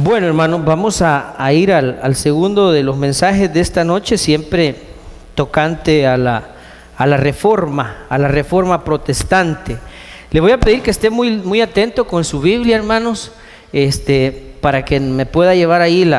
Bueno, hermanos, vamos a ir al segundo de los mensajes de esta noche, siempre tocante a la reforma protestante. Le voy a pedir que esté muy atento con su Biblia, hermanos, para que me pueda llevar ahí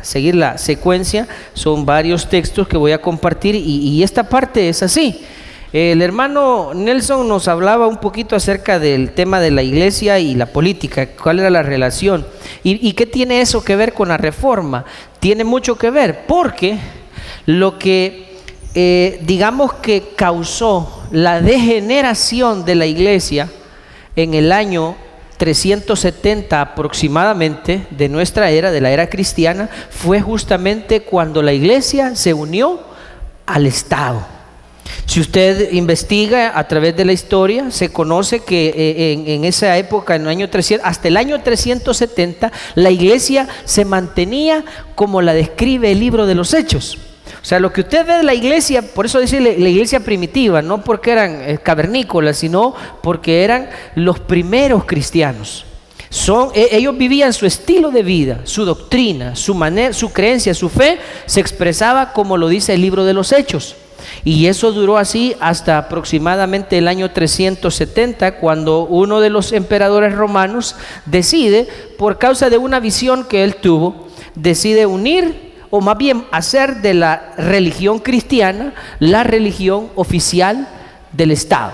seguir la secuencia. Son varios textos que voy a compartir y esta parte es así. El hermano Nelson nos hablaba un poquito acerca del tema de la iglesia y la política, cuál era la relación y qué tiene eso que ver con la reforma. Tiene mucho que ver, porque lo que digamos que causó la degeneración de la iglesia en el año 370 aproximadamente de nuestra era, de la era cristiana, fue justamente cuando la iglesia se unió al Estado. Si usted investiga a través de la historia, se conoce que en esa época, en el año 300, hasta el año 370, la iglesia se mantenía como la describe el libro de los Hechos. O sea, lo que usted ve de la iglesia, por eso dice la iglesia primitiva, no porque eran cavernícolas, sino porque eran los primeros cristianos. Ellos vivían su estilo de vida, su doctrina, su manera, su creencia, su fe, se expresaba como lo dice el libro de los Hechos. Y eso duró así hasta aproximadamente el año 370, cuando uno de los emperadores romanos decide, por causa de una visión que él tuvo, decide unir, o más bien hacer de la religión cristiana la religión oficial del Estado.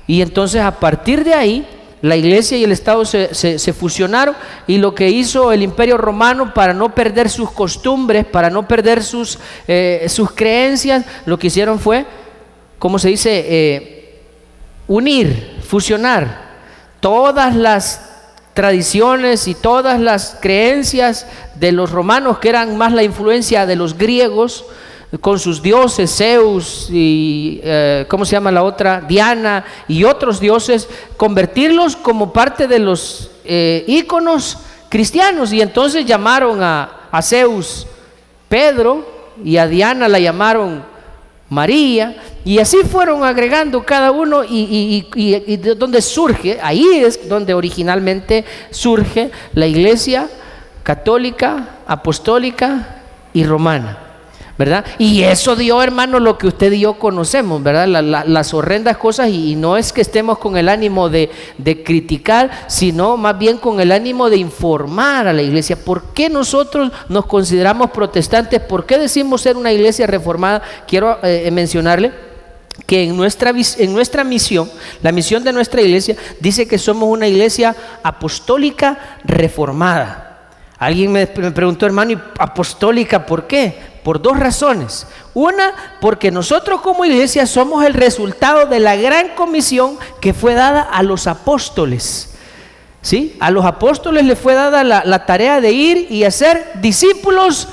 Y entonces a partir de ahí, la iglesia y el Estado se fusionaron, y lo que hizo el Imperio Romano para no perder sus costumbres, para no perder sus creencias, lo que hicieron fue, ¿cómo se dice? Unir, fusionar todas las tradiciones y todas las creencias de los romanos, que eran más la influencia de los griegos, con sus dioses, Zeus y ¿cómo se llama la otra? Diana y otros dioses, convertirlos como parte de los íconos cristianos. Y entonces llamaron a Zeus Pedro, y a Diana la llamaron María, y así fueron agregando cada uno, y de donde surge, ahí es donde originalmente surge la iglesia católica, apostólica y romana, ¿verdad? Y eso dio, hermano, lo que usted y yo conocemos, ¿verdad? Las horrendas cosas, y no es que estemos con el ánimo de criticar, sino más bien con el ánimo de informar a la iglesia. ¿Por qué nosotros nos consideramos protestantes? ¿Por qué decimos ser una iglesia reformada? Quiero mencionarle que en nuestra misión, la misión de nuestra iglesia, dice que somos una iglesia apostólica reformada. Alguien me preguntó, hermano, ¿y apostólica por qué? Por dos razones. Una, porque nosotros como iglesia somos el resultado de la gran comisión que fue dada a los apóstoles. ¿Sí? A los apóstoles les fue dada la tarea de ir y hacer discípulos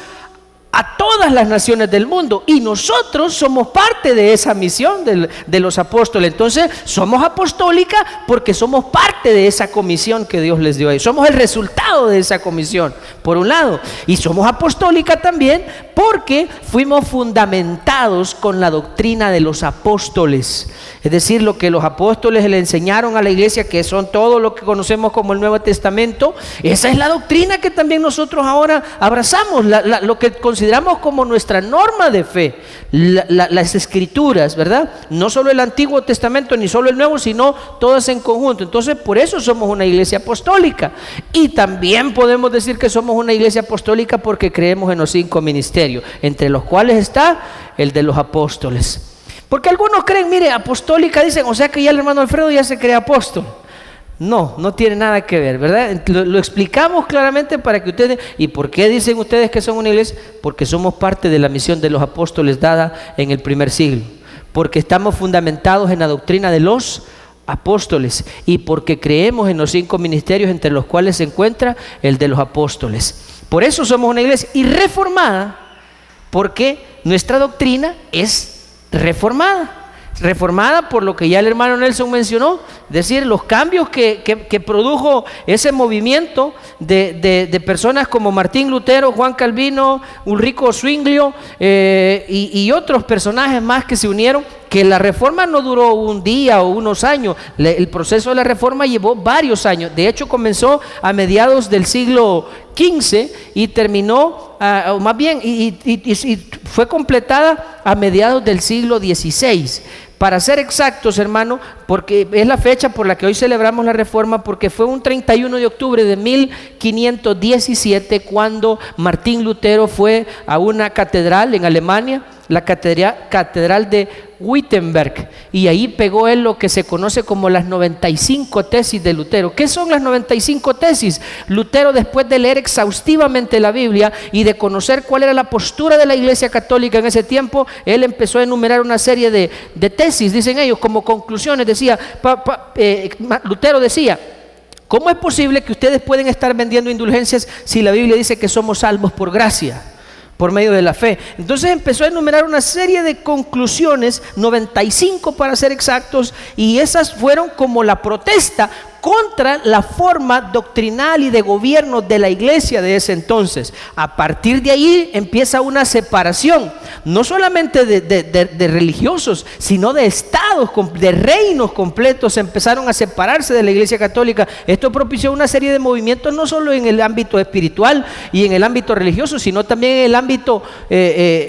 a todas las naciones del mundo, y nosotros somos parte de esa misión de los apóstoles. Entonces somos apostólica porque somos parte de esa comisión que Dios les dio a ellos. Somos el resultado de esa comisión, por un lado, y somos apostólica también porque fuimos fundamentados con la doctrina de los apóstoles. Es decir, lo que los apóstoles le enseñaron a la iglesia, que son todo lo que conocemos como el Nuevo Testamento, esa es la doctrina que también nosotros ahora abrazamos, lo que consideramos como nuestra norma de fe, las escrituras, ¿verdad? No solo el Antiguo Testamento ni solo el Nuevo, sino todas en conjunto. Entonces, por eso somos una iglesia apostólica. Y también podemos decir que somos una iglesia apostólica porque creemos en los 5 ministerios, entre los cuales está el de los apóstoles. Porque algunos creen, mire, apostólica, dicen, o sea que ya el hermano Alfredo ya se cree apóstol. No tiene nada que ver, ¿verdad? Lo explicamos claramente para que ustedes... ¿Y por qué dicen ustedes que son una iglesia? Porque somos parte de la misión de los apóstoles dada en el primer siglo. Porque estamos fundamentados en la doctrina de los apóstoles, y porque creemos en los 5 ministerios, entre los cuales se encuentra el de los apóstoles. Por eso somos una iglesia y reformada, porque nuestra doctrina es reformada por lo que ya el hermano Nelson mencionó, es decir, los cambios que produjo ese movimiento de personas como Martín Lutero, Juan Calvino, Ulrico Zwinglio y otros personajes más que se unieron que la reforma no duró un día o unos años. El proceso de la reforma llevó varios años. De hecho, comenzó a mediados del siglo XV y terminó, más bien, y fue completada a mediados del siglo XVI. Para ser exactos, hermano, porque es la fecha por la que hoy celebramos la reforma, porque fue un 31 de octubre de 1517 cuando Martín Lutero fue a una catedral en Alemania, la catedral de Wittenberg, y ahí pegó él lo que se conoce como las 95 tesis de Lutero. ¿Qué son las 95 tesis? Lutero, después de leer exhaustivamente la Biblia y de conocer cuál era la postura de la Iglesia Católica en ese tiempo, él empezó a enumerar una serie de tesis, dicen ellos, como conclusiones. Decía, Lutero decía: ¿cómo es posible que ustedes pueden estar vendiendo indulgencias si la Biblia dice que somos salvos por gracia, por medio de la fe? Entonces empezó a enumerar una serie de conclusiones, 95 para ser exactos, y esas fueron como la protesta contra la forma doctrinal y de gobierno de la iglesia de ese entonces. A partir de ahí empieza una separación, no solamente de religiosos, sino de estados, de reinos completos empezaron a separarse de la Iglesia Católica. Esto propició una serie de movimientos, no solo en el ámbito espiritual y en el ámbito religioso, sino también en el ámbito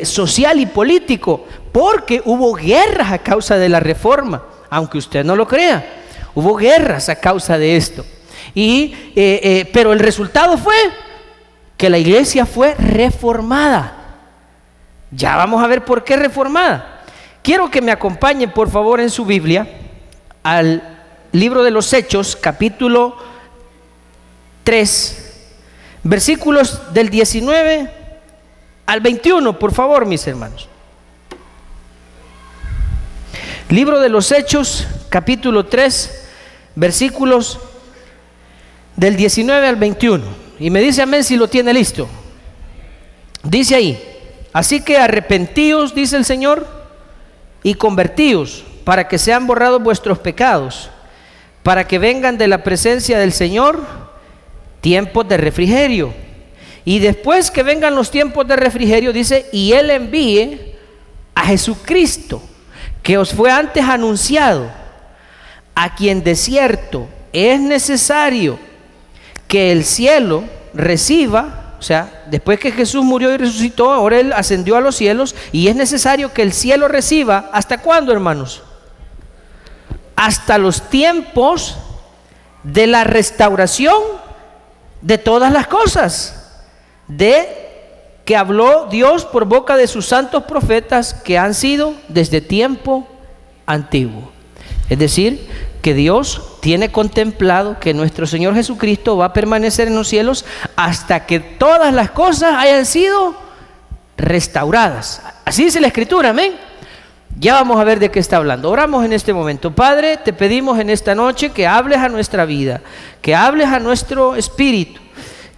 social y político, porque hubo guerras a causa de la reforma, aunque usted no lo crea. Hubo guerras a causa de esto. Pero el resultado fue que la iglesia fue reformada. Ya vamos a ver por qué reformada. Quiero que me acompañen, por favor, en su Biblia al libro de los Hechos, capítulo 3, versículos del 19 al 21, por favor, mis hermanos. Libro de los Hechos, capítulo 3, versículos del 19 al 21. Y me dice amén si lo tiene listo. Dice ahí: así que arrepentíos, dice el Señor, y convertíos, para que sean borrados vuestros pecados, para que vengan de la presencia del Señor tiempos de refrigerio. Y después que vengan los tiempos de refrigerio, dice, y Él envíe a Jesucristo, que os fue antes anunciado, a quien de cierto es necesario que el cielo reciba. O sea, después que Jesús murió y resucitó, ahora Él ascendió a los cielos, y es necesario que el cielo reciba. ¿Hasta cuándo, hermanos? Hasta los tiempos de la restauración de todas las cosas, de que habló Dios por boca de sus santos profetas, que han sido desde tiempo antiguo. Es decir, que Dios tiene contemplado que nuestro Señor Jesucristo va a permanecer en los cielos hasta que todas las cosas hayan sido restauradas. Así dice la Escritura, amén. Ya vamos a ver de qué está hablando. Oramos en este momento. Padre, te pedimos en esta noche que hables a nuestra vida, que hables a nuestro espíritu,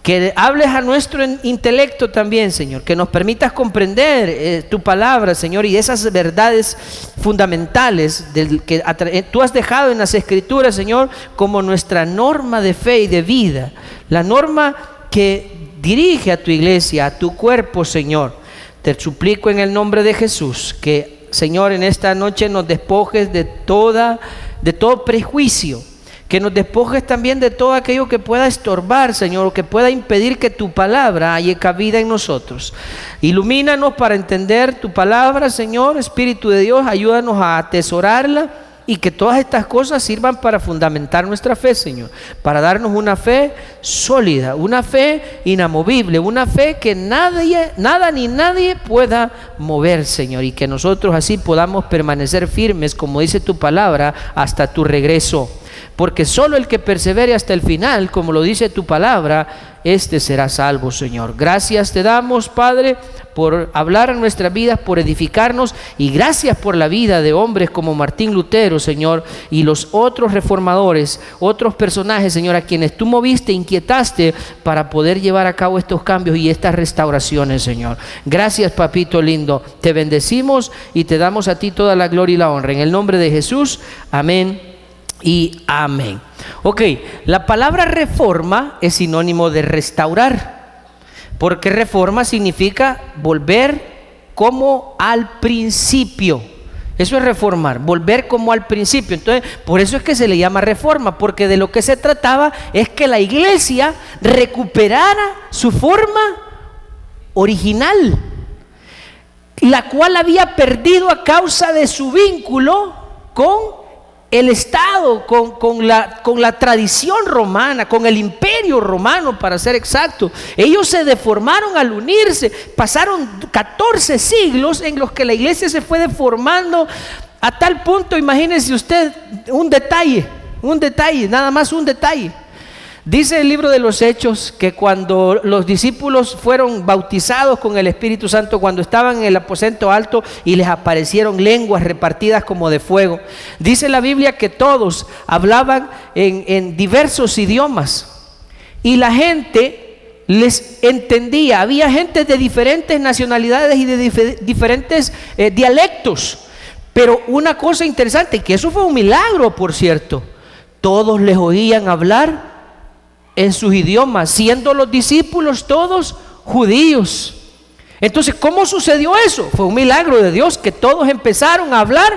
que hables a nuestro intelecto también, Señor, que nos permitas comprender tu palabra, Señor, y esas verdades fundamentales que tú has dejado en las Escrituras, Señor, como nuestra norma de fe y de vida, la norma que dirige a tu iglesia, a tu cuerpo, Señor. Te suplico en el nombre de Jesús que, Señor, en esta noche nos despojes de todo prejuicio, que nos despojes también de todo aquello que pueda estorbar, Señor, o que pueda impedir que tu palabra haya cabida en nosotros. Ilumínanos para entender tu palabra, Señor. Espíritu de Dios, ayúdanos a atesorarla, y que todas estas cosas sirvan para fundamentar nuestra fe, Señor, para darnos una fe sólida, una fe inamovible, una fe que nada ni nadie pueda mover, Señor, y que nosotros así podamos permanecer firmes, como dice tu palabra, hasta tu regreso. Porque solo el que persevere hasta el final, como lo dice tu palabra, este será salvo, Señor. Gracias te damos, Padre, por hablar en nuestras vidas, por edificarnos, y gracias por la vida de hombres como Martín Lutero, Señor, y los otros reformadores, otros personajes, Señor, a quienes tú moviste, inquietaste para poder llevar a cabo estos cambios y estas restauraciones, Señor. Gracias, papito lindo. Te bendecimos y te damos a ti toda la gloria y la honra. En el nombre de Jesús, amén y amén. Ok, la palabra reforma es sinónimo de restaurar, porque reforma significa volver como al principio. Eso es reformar, volver como al principio. Entonces, por eso es que se le llama reforma, porque de lo que se trataba es que la iglesia recuperara su forma original, la cual había perdido a causa de su vínculo con el Estado, con la tradición romana, con el imperio romano, para ser exacto. Ellos se deformaron al unirse. Pasaron 14 siglos en los que la iglesia se fue deformando a tal punto, imagínense usted, un detalle, nada más un detalle. Dice el libro de los Hechos que cuando los discípulos fueron bautizados con el Espíritu Santo, cuando estaban en el aposento alto y les aparecieron lenguas repartidas como de fuego, dice la Biblia que todos hablaban en diversos idiomas y la gente les entendía. Había gente de diferentes nacionalidades y de diferentes dialectos, pero una cosa interesante, que eso fue un milagro, por cierto, todos les oían hablar en sus idiomas, siendo los discípulos todos judíos. Entonces, ¿cómo sucedió eso? Fue un milagro de Dios, que todos empezaron a hablar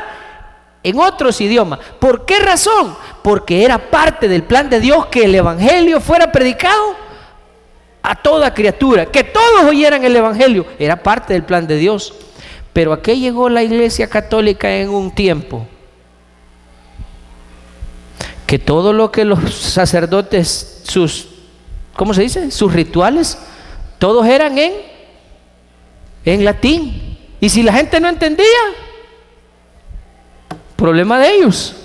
en otros idiomas. ¿Por qué razón? Porque era parte del plan de Dios que el evangelio fuera predicado a toda criatura, que todos oyeran el evangelio. Era parte del plan de Dios. Pero ¿a qué llegó la Iglesia Católica en un tiempo? Que todo lo que los sacerdotes, ¿cómo se dice? Sus rituales, todos eran en latín. Y si la gente no entendía, problema de ellos.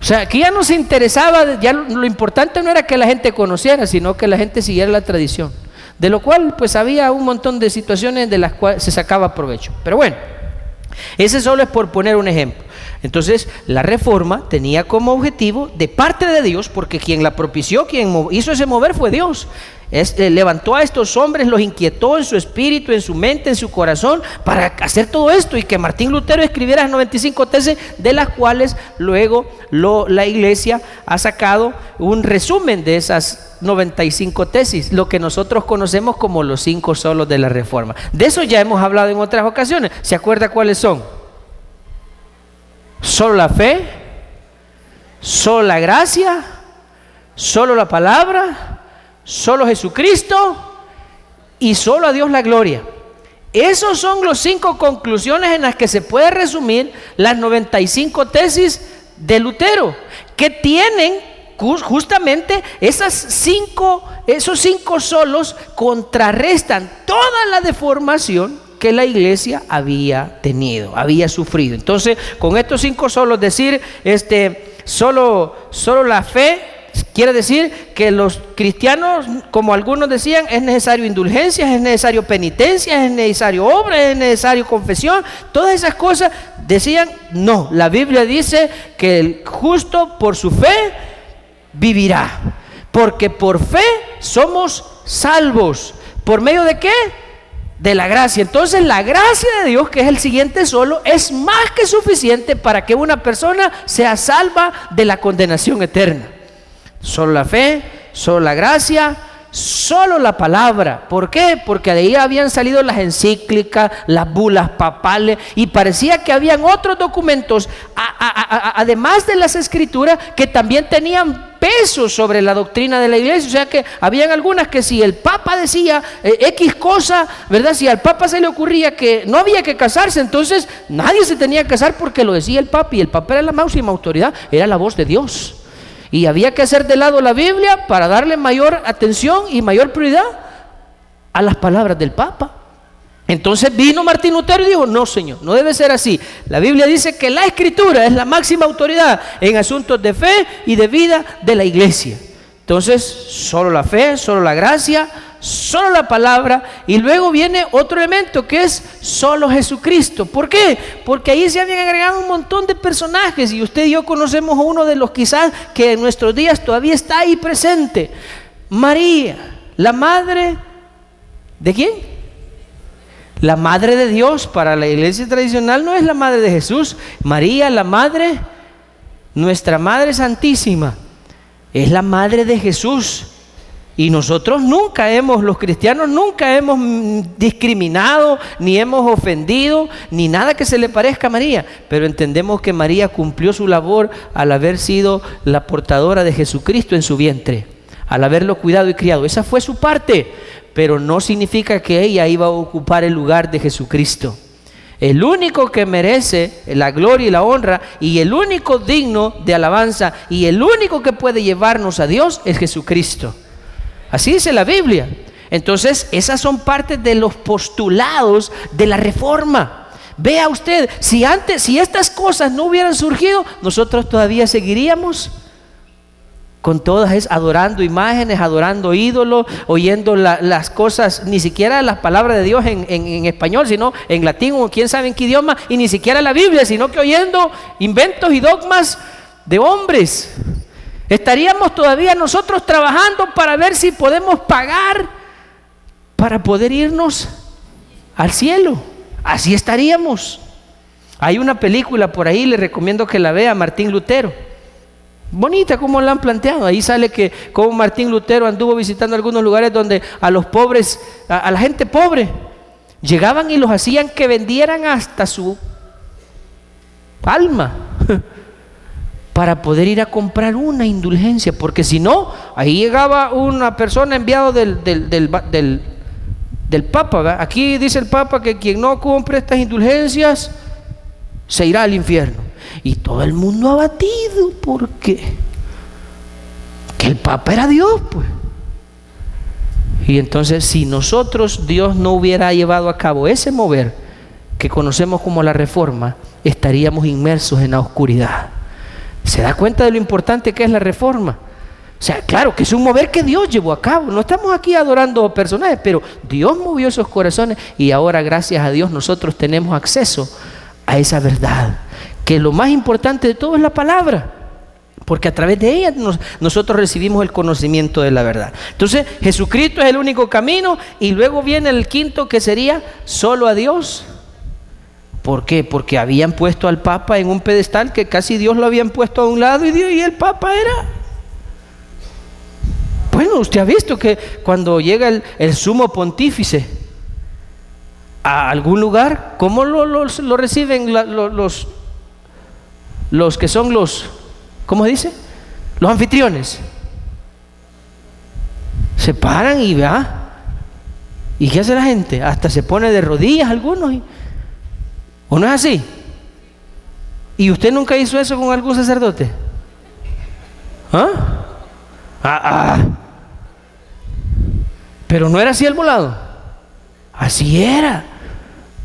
O sea, aquí ya no se interesaba, ya lo importante no era que la gente conociera, sino que la gente siguiera la tradición. De lo cual, pues había un montón de situaciones de las cuales se sacaba provecho. Pero bueno, ese solo es por poner un ejemplo. Entonces, la reforma tenía como objetivo, de parte de Dios, porque quien la propició, quien hizo ese mover fue Dios. Levantó a estos hombres, los inquietó en su espíritu, en su mente, en su corazón, para hacer todo esto, y que Martín Lutero escribiera las 95 tesis, de las cuales luego la iglesia ha sacado un resumen de esas 95 tesis, lo que nosotros conocemos como los 5 solos de la reforma. De eso ya hemos hablado en otras ocasiones. ¿Se acuerda cuáles son? Solo la fe, solo la gracia, solo la palabra, solo Jesucristo y solo a Dios la gloria. Esos son los 5 conclusiones en las que se puede resumir las 95 tesis de Lutero, que tienen justamente esos 5 solos contrarrestan toda la deformación que la iglesia había tenido, había sufrido. Entonces, con estos 5 solos, decir solo la fe, quiere decir que los cristianos, como algunos decían, es necesario indulgencias, es necesario penitencia, es necesario obra, es necesario confesión. Todas esas cosas decían, no, la Biblia dice que el justo por su fe vivirá, porque por fe somos salvos. ¿Por medio de qué? De la gracia. Entonces la gracia de Dios, que es el siguiente solo, es más que suficiente para que una persona sea salva de la condenación eterna. Solo la fe, solo la gracia, solo la palabra. ¿Por qué? Porque de ahí habían salido las encíclicas, las bulas papales, y parecía que habían otros documentos además de las escrituras, que también tenían peso sobre la doctrina de la iglesia. O sea que habían algunas que si el Papa decía X cosa, ¿verdad? Si al Papa se le ocurría que no había que casarse, entonces nadie se tenía que casar porque lo decía el Papa, y el Papa era la máxima autoridad, era la voz de Dios. Y había que hacer de lado la Biblia para darle mayor atención y mayor prioridad a las palabras del Papa. Entonces vino Martín Lutero y dijo, no señor, no debe ser así. La Biblia dice que la Escritura es la máxima autoridad en asuntos de fe y de vida de la iglesia. Entonces, solo la fe, solo la gracia, solo la palabra, y luego viene otro elemento que es solo Jesucristo. ¿Por qué? Porque ahí se habían agregado un montón de personajes, y usted y yo conocemos a uno de los quizás que en nuestros días todavía está ahí presente. María, la madre ¿de quién? La madre de Dios. Para la iglesia tradicional no es la madre de Jesús. María, la madre, nuestra Madre Santísima, es la madre de Jesús. Y nosotros los cristianos nunca hemos discriminado, ni hemos ofendido, ni nada que se le parezca a María. Pero entendemos que María cumplió su labor al haber sido la portadora de Jesucristo en su vientre, al haberlo cuidado y criado. Esa fue su parte, pero no significa que ella iba a ocupar el lugar de Jesucristo. El único que merece la gloria y la honra, y el único digno de alabanza, y el único que puede llevarnos a Dios es Jesucristo. Así dice la Biblia. Entonces, esas son partes de los postulados de la reforma. Vea usted, si estas cosas no hubieran surgido, nosotros todavía seguiríamos con todas adorando imágenes, adorando ídolos, oyendo las cosas, ni siquiera las palabras de Dios en español, sino en latín o quién sabe en qué idioma, y ni siquiera la Biblia, sino que oyendo inventos y dogmas de hombres. Estaríamos todavía nosotros trabajando para ver si podemos pagar para poder irnos al cielo. Así estaríamos. Hay una película por ahí, le recomiendo que la vea, Martín Lutero. Bonita como la han planteado. Ahí sale que como Martín Lutero anduvo visitando algunos lugares donde a los pobres, a la gente pobre, llegaban y los hacían que vendieran hasta su alma para poder ir a comprar una indulgencia, porque si no, ahí llegaba una persona enviado del Papa, ¿verdad? Aquí dice el Papa que quien no compre estas indulgencias se irá al infierno. Y todo el mundo abatido porque que el Papa era Dios, pues. Y entonces, si Dios no hubiera llevado a cabo ese mover que conocemos como la reforma, estaríamos inmersos en la oscuridad. ¿Se da cuenta de lo importante que es la reforma? O sea, claro que es un mover que Dios llevó a cabo. No estamos aquí adorando personajes, pero Dios movió esos corazones y ahora, gracias a Dios, nosotros tenemos acceso a esa verdad. Que lo más importante de todo es la palabra, porque a través de ella nosotros recibimos el conocimiento de la verdad. Entonces, Jesucristo es el único camino, y luego viene el quinto, que sería solo a Dios. ¿Por qué? Porque habían puesto al Papa en un pedestal que casi Dios lo habían puesto a un lado, y el Papa era... Bueno, usted ha visto que cuando llega el sumo pontífice a algún lugar, ¿cómo lo reciben los que son ¿cómo se dice? Los anfitriones. Se paran y va. ¿Y qué hace la gente? Hasta se pone de rodillas algunos. ¿O no es así? ¿Y usted nunca hizo eso con algún sacerdote? Pero no era así el volado. Así era.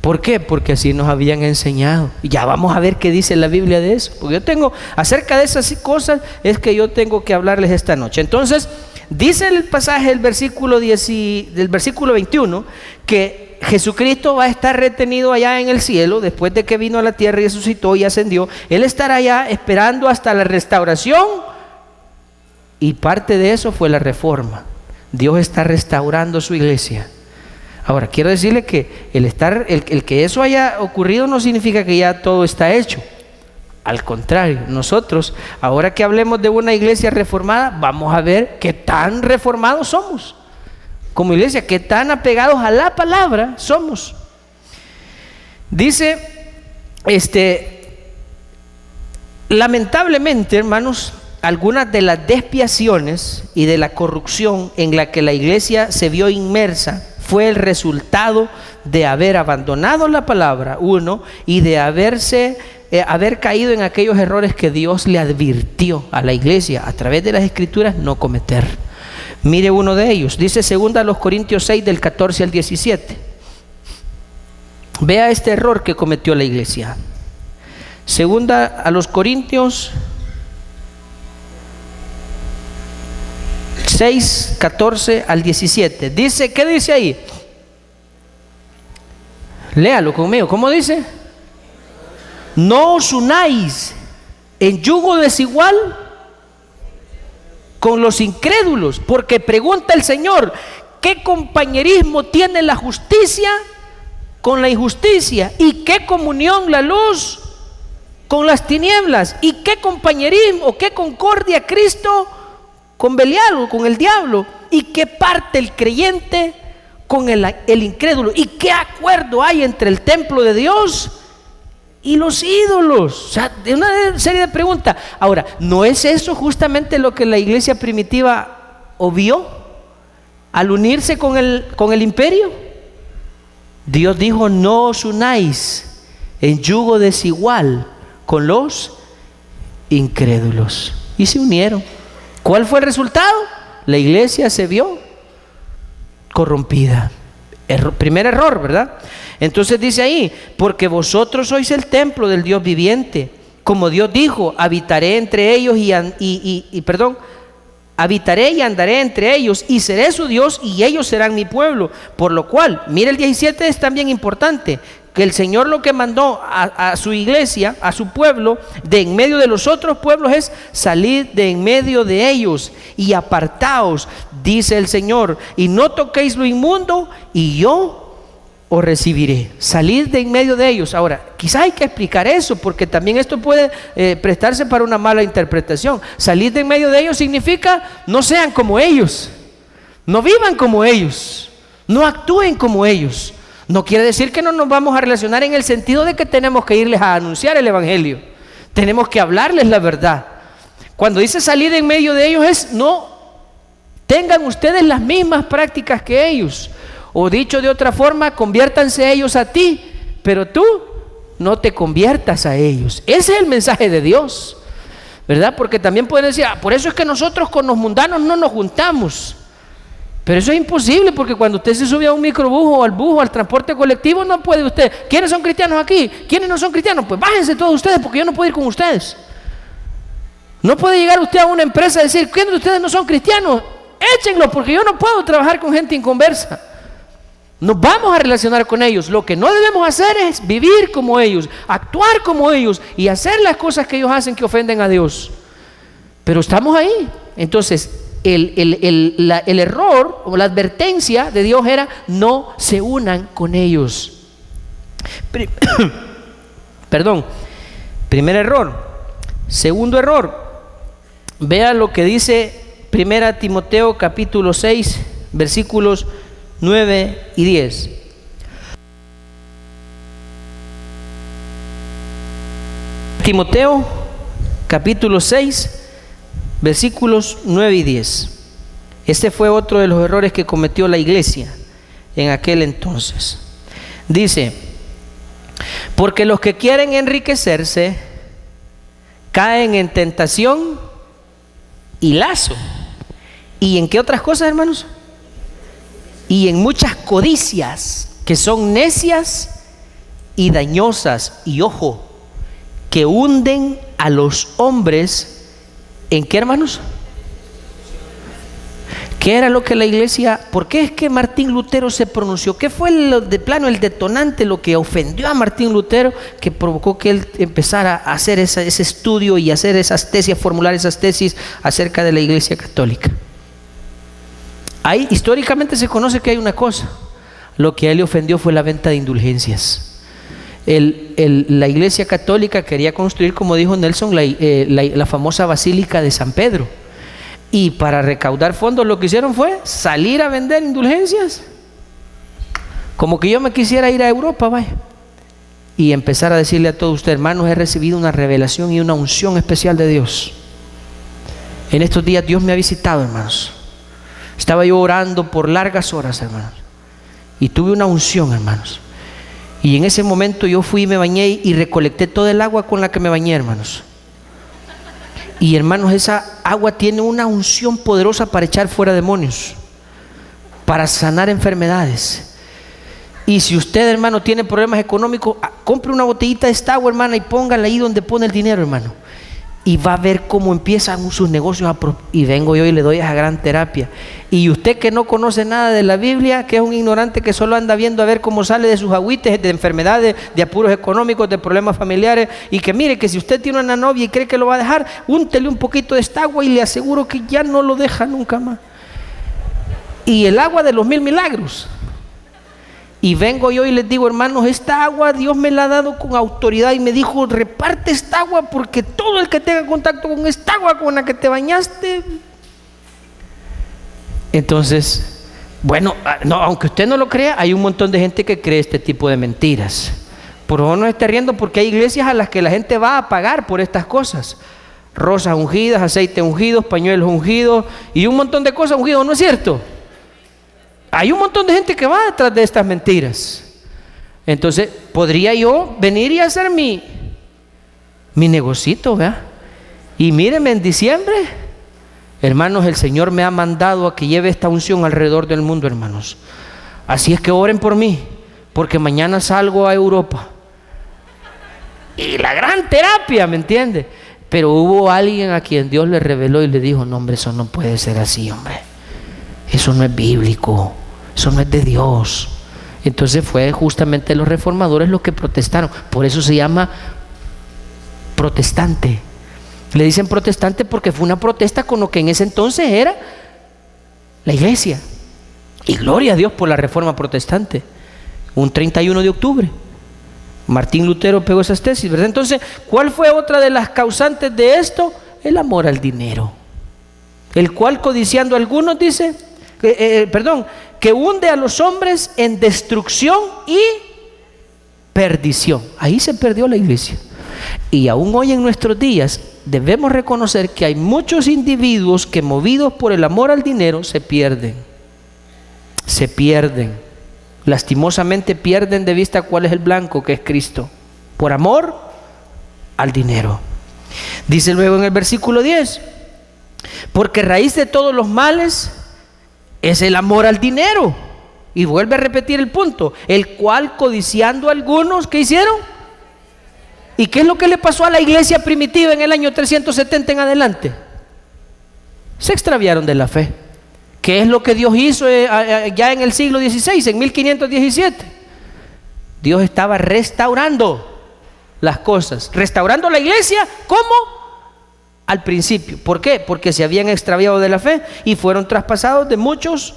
¿Por qué? Porque así nos habían enseñado. Y ya vamos a ver qué dice la Biblia de eso. Porque yo tengo, acerca de esas cosas, es que yo tengo que hablarles esta noche. Entonces, dice el pasaje del versículo 21, que Jesucristo va a estar retenido allá en el cielo, después de que vino a la tierra y resucitó y ascendió. Él estará allá esperando hasta la restauración, y parte de eso fue la reforma. Dios está restaurando su iglesia. Ahora, quiero decirle que el que eso haya ocurrido no significa que ya todo está hecho. Al contrario, nosotros, ahora que hablemos de una iglesia reformada, vamos a ver qué tan reformados somos como iglesia, qué tan apegados a la palabra somos. Dice, lamentablemente, hermanos, algunas de las desviaciones y de la corrupción en la que la iglesia se vio inmersa fue el resultado de haber abandonado la palabra, y de haber caído en aquellos errores que Dios le advirtió a la iglesia a través de las Escrituras no cometer. Mire uno de ellos, dice 2 Corintios 6 del 14 al 17. Vea este error que cometió la iglesia. 2 Corintios 6, 14 al 17. Dice, ¿qué dice ahí? Léalo conmigo. ¿Cómo dice? No os unáis en yugo desigual con los incrédulos, porque pregunta el Señor, ¿qué compañerismo tiene la justicia con la injusticia? ¿Y qué comunión la luz con las tinieblas? ¿Y qué compañerismo o qué concordia Cristo con Belial o con el diablo? ¿Y qué parte el creyente con el incrédulo? ¿Y qué acuerdo hay entre el templo de Dios y los ídolos? O sea, de una serie de preguntas. Ahora, ¿no es eso justamente lo que la iglesia primitiva obvió al unirse con el imperio? Dios dijo: no os unáis en yugo desigual con los incrédulos. Y se unieron. ¿Cuál fue el resultado? La iglesia se vio corrompida. Primer error, ¿verdad? Entonces dice ahí: porque vosotros sois el templo del Dios viviente. Como Dios dijo: habitaré entre ellos habitaré y andaré entre ellos, y seré su Dios, y ellos serán mi pueblo. Por lo cual, mire, el 17 es también importante, que el Señor lo que mandó a su iglesia, a su pueblo, de en medio de los otros pueblos, es: salid de en medio de ellos y apartaos, dice el Señor, y no toquéis lo inmundo, y yo os recibiré. Salid de en medio de ellos. Ahora, quizás hay que explicar eso, porque también esto puede prestarse para una mala interpretación. Salid de en medio de ellos significa: no sean como ellos, no vivan como ellos, no actúen como ellos. No quiere decir que no nos vamos a relacionar en el sentido de que tenemos que irles a anunciar el evangelio, tenemos que hablarles la verdad. Cuando dice salir en medio de ellos es: no tengan ustedes las mismas prácticas que ellos, o dicho de otra forma, conviértanse ellos a ti, pero tú no te conviertas a ellos. Ese es el mensaje de Dios, ¿verdad? Porque también pueden decir: por eso es que nosotros con los mundanos no nos juntamos. Pero eso es imposible, porque cuando usted se sube a un microbús o al bus o al transporte colectivo, no puede usted. ¿Quiénes son cristianos aquí? ¿Quiénes no son cristianos? Pues bájense todos ustedes, porque yo no puedo ir con ustedes. No puede llegar usted a una empresa y decir: ¿quiénes de ustedes no son cristianos? Échenlo, porque yo no puedo trabajar con gente inconversa. Nos vamos a relacionar con ellos. Lo que no debemos hacer es vivir como ellos, actuar como ellos y hacer las cosas que ellos hacen que ofenden a Dios. Pero estamos ahí. Entonces, el error o la advertencia de Dios era: no se unan con ellos. Perdón. Primer error. Segundo error. Vea lo que dice 1 Timoteo capítulo 6, versículos 9 y 10. Timoteo capítulo 6, versículos 9 y 10. Este fue otro de los errores que cometió la iglesia en aquel entonces. Dice: porque los que quieren enriquecerse caen en tentación y lazo. ¿Y en qué otras cosas, hermanos? Y en muchas codicias que son necias y dañosas, y ojo, que hunden a los hombres. ¿En qué, hermanos? ¿Qué era lo que la iglesia? ¿Por qué es que Martín Lutero se pronunció? ¿Qué fue el detonante, lo que ofendió a Martín Lutero, que provocó que él empezara a hacer ese estudio y hacer esas tesis, a formular esas tesis acerca de la iglesia católica? Ahí históricamente se conoce que hay una cosa: lo que a él le ofendió fue la venta de indulgencias. La iglesia católica quería construir, como dijo Nelson, la famosa basílica de San Pedro, y para recaudar fondos lo que hicieron fue salir a vender indulgencias, como que yo me quisiera ir a Europa, vaya, y empezar a decirle a todos ustedes: hermanos, he recibido una revelación y una unción especial de Dios. En estos días Dios me ha visitado, hermanos. Estaba yo orando por largas horas, hermanos, y tuve una unción, hermanos. Y en ese momento yo fui y me bañé y recolecté todo el agua con la que me bañé, hermanos. Y hermanos, esa agua tiene una unción poderosa para echar fuera demonios, para sanar enfermedades. Y si usted, hermano, tiene problemas económicos, compre una botellita de esta agua, hermana, y póngala ahí donde pone el dinero, hermano. Y va a ver cómo empiezan sus negocios y vengo yo y le doy esa gran terapia. Y usted que no conoce nada de la Biblia, que es un ignorante que solo anda viendo a ver cómo sale de sus agüites, de enfermedades, de apuros económicos, de problemas familiares, y que mire que si usted tiene una novia y cree que lo va a dejar, úntele un poquito de esta agua y le aseguro que ya no lo deja nunca más. Y el agua de los 1000 milagros. Y vengo yo y les digo: hermanos, esta agua Dios me la ha dado con autoridad, y me dijo: reparte esta agua, porque todo el que tenga contacto con esta agua con la que te bañaste. Entonces, bueno, no, aunque usted no lo crea, hay un montón de gente que cree este tipo de mentiras. Por favor, no esté riendo, porque hay iglesias a las que la gente va a pagar por estas cosas. Rosas ungidas, aceite ungidos, pañuelos ungidos y un montón de cosas ungidas, ¿no es cierto? Hay un montón de gente que va detrás de estas mentiras. Entonces, ¿podría yo venir y hacer mi negocito, ¿verdad? Y míreme, en diciembre, hermanos, el Señor me ha mandado a que lleve esta unción alrededor del mundo, hermanos. Así es que oren por mí, porque mañana salgo a Europa. Y la gran terapia, ¿me entiende? Pero hubo alguien a quien Dios le reveló y le dijo: no, hombre, eso no puede ser así, hombre. Eso no es bíblico, eso no es de Dios. Entonces fue justamente los reformadores los que protestaron. Por eso se llama protestante. Le dicen protestante porque fue una protesta con lo que en ese entonces era la iglesia. Y gloria a Dios por la reforma protestante. Un 31 de octubre. Martín Lutero pegó esas tesis, ¿verdad? Entonces, ¿cuál fue otra de las causantes de esto? El amor al dinero. El cual, codiciando a algunos, dice, que hunde a los hombres en destrucción y perdición. Ahí se perdió la iglesia. Y aún hoy en nuestros días debemos reconocer que hay muchos individuos que, movidos por el amor al dinero, se pierden. Lastimosamente pierden de vista cuál es el blanco, que es Cristo, por amor al dinero. Dice luego en el versículo 10: porque raíz de todos los males es el amor al dinero. Y vuelve a repetir el punto: el cual, codiciando a algunos, ¿qué hicieron? ¿Y qué es lo que le pasó a la iglesia primitiva en el año 370 en adelante? Se extraviaron de la fe. ¿Qué es lo que Dios hizo ya en el siglo XVI, en 1517? Dios estaba restaurando las cosas, restaurando la iglesia. ¿Cómo? Al principio. ¿Por qué? Porque se habían extraviado de la fe y fueron traspasados de muchos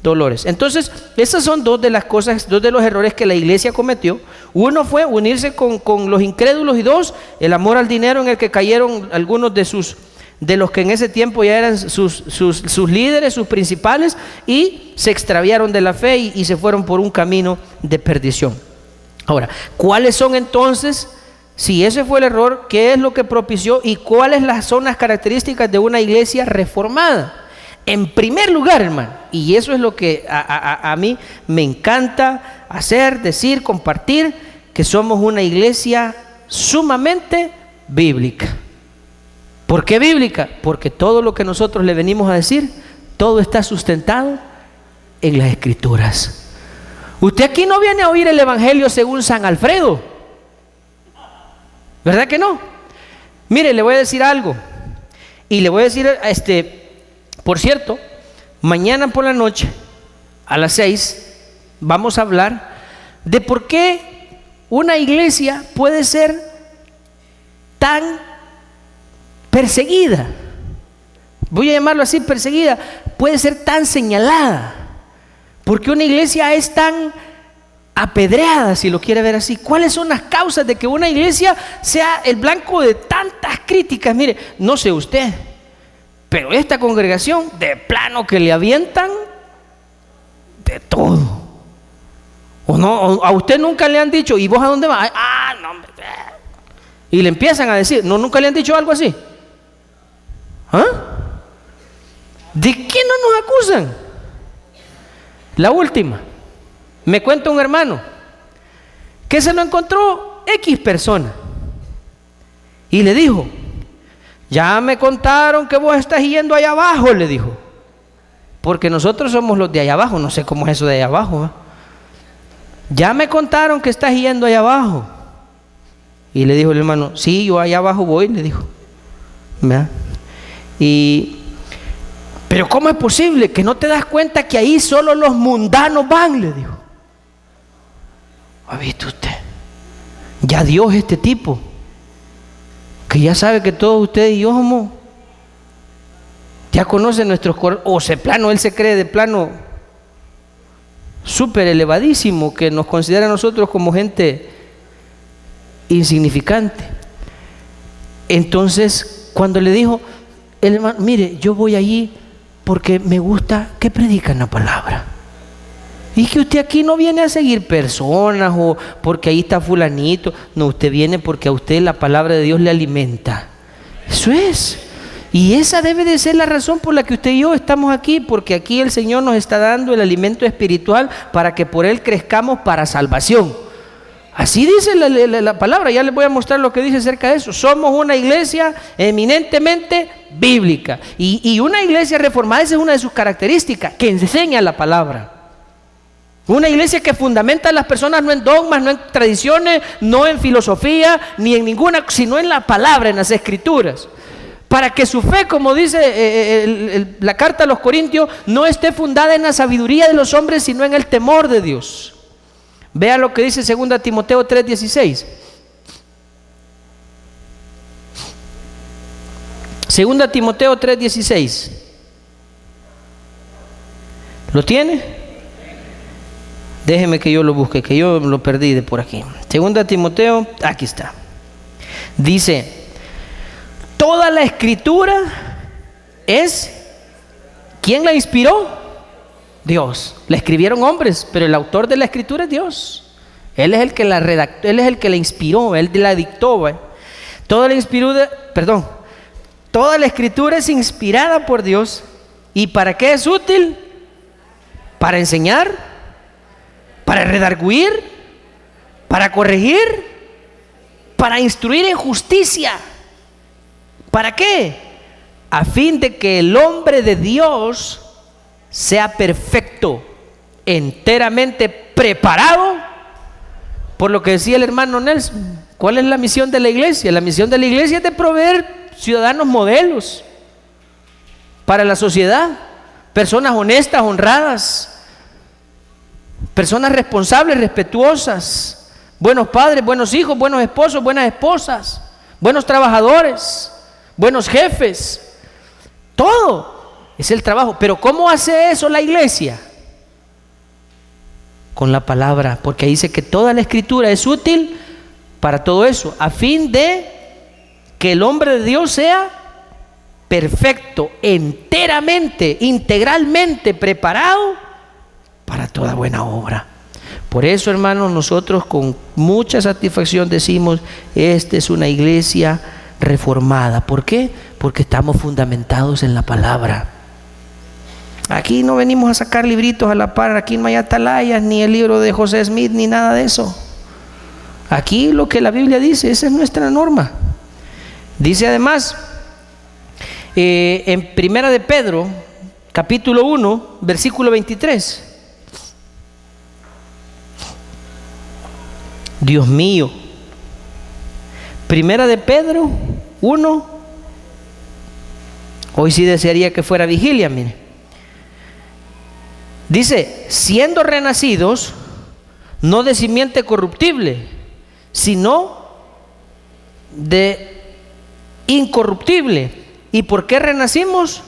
dolores. Entonces, esas son dos de las cosas, dos de los errores que la iglesia cometió. Uno fue unirse con los incrédulos, y dos, el amor al dinero, en el que cayeron algunos de los que en ese tiempo ya eran sus líderes, sus principales, y se extraviaron de la fe y se fueron por un camino de perdición. Ahora, ¿cuáles son entonces, si ese fue el error, qué es lo que propició y cuáles son las características de una iglesia reformada? En primer lugar, hermano, y eso es lo que a mí me encanta hacer, decir, compartir, que somos una iglesia sumamente bíblica. ¿Por qué bíblica? Porque todo lo que nosotros le venimos a decir, todo está sustentado en las Escrituras. Usted aquí no viene a oír el Evangelio según San Alfredo, ¿verdad que no? Mire, le voy a decir algo, y le voy a decir, por cierto, mañana por la noche, a las 6, vamos a hablar de por qué una iglesia puede ser tan perseguida. Voy a llamarlo así, perseguida. Puede ser tan señalada. Porque una iglesia es tan apedreada, si lo quiere ver así. ¿Cuáles son las causas de que una iglesia sea el blanco de tantas críticas? Mire, no sé usted, pero esta congregación, de plano que le avientan de todo. ¿O no? ¿A usted nunca le han dicho, y vos a dónde vas? No, hombre. Y le empiezan a decir, ¿no? ¿Nunca le han dicho algo así? ¿Ah? ¿De qué no nos acusan? La última, me cuenta un hermano que se lo encontró X persona y le dijo: ya me contaron que vos estás yendo allá abajo, le dijo, porque nosotros somos los de allá abajo. No sé cómo es eso de allá abajo, ¿eh? Ya me contaron que estás yendo allá abajo. Y le dijo el hermano: sí, yo allá abajo voy, le dijo. ¿Verdad? Pero ¿cómo es posible que no te das cuenta que ahí solo los mundanos van? Le dijo. ¿Ha visto usted? Ya Dios, este tipo, que ya sabe que todos ustedes y yo somos, ya conoce nuestros corazones, él se cree de plano súper elevadísimo, que nos considera a nosotros como gente insignificante. Entonces, cuando le dijo el hermano: mire, yo voy allí porque me gusta que predican la palabra. Y que usted aquí no viene a seguir personas o porque ahí está fulanito. No, usted viene porque a usted la palabra de Dios le alimenta. Eso es. Y esa debe de ser la razón por la que usted y yo estamos aquí, porque aquí el Señor nos está dando el alimento espiritual para que por él crezcamos para salvación. Así dice la palabra. Ya les voy a mostrar lo que dice acerca de eso. Somos una iglesia eminentemente bíblica. Y una iglesia reformada, esa es una de sus características, que enseña la palabra. Una iglesia que fundamenta a las personas no en dogmas, no en tradiciones, no en filosofía, ni en ninguna, sino en la palabra, en las escrituras. Para que su fe, como dice la carta a los Corintios, no esté fundada en la sabiduría de los hombres, sino en el temor de Dios. Vea lo que dice 2 Timoteo 3:16. 2 Timoteo 3:16. ¿Lo tiene? Déjeme que yo lo busque, que yo lo perdí de por aquí. 2 Timoteo, aquí está. Dice: toda la escritura es, ¿quién la inspiró? Dios. La escribieron hombres, pero el autor de la escritura es Dios. Él es el que la redactó, Él es el que la inspiró, Él la dictó. Toda la escritura es inspirada por Dios. ¿Y para qué es útil? Para enseñar, para redarguir, para corregir, para instruir en justicia. ¿Para qué? A fin de que el hombre de Dios sea perfecto, enteramente preparado. Por lo que decía el hermano Nelson, ¿cuál es la misión de la iglesia? La misión de la iglesia es de proveer ciudadanos modelos para la sociedad, personas honestas, honradas, personas responsables, respetuosas, buenos padres, buenos hijos, buenos esposos, buenas esposas, buenos trabajadores, buenos jefes. Todo es el trabajo. Pero ¿cómo hace eso la iglesia? Con la palabra, porque dice que toda la escritura es útil para todo eso, a fin de que el hombre de Dios sea perfecto, enteramente, integralmente preparado para toda buena obra. Por eso, hermanos, nosotros con mucha satisfacción decimos: esta es una iglesia reformada. ¿Por qué? Porque estamos fundamentados en la palabra. Aquí no venimos a sacar libritos a la par, aquí no hay atalayas, ni el libro de José Smith, ni nada de eso. Aquí lo que la Biblia dice, esa es nuestra norma. Dice además, en Primera de Pedro, capítulo 1, versículo 23. Dios mío. Primera de Pedro 1. Hoy sí desearía que fuera vigilia, mire. Dice: siendo renacidos, no de simiente corruptible, sino de incorruptible. ¿Y por qué renacimos?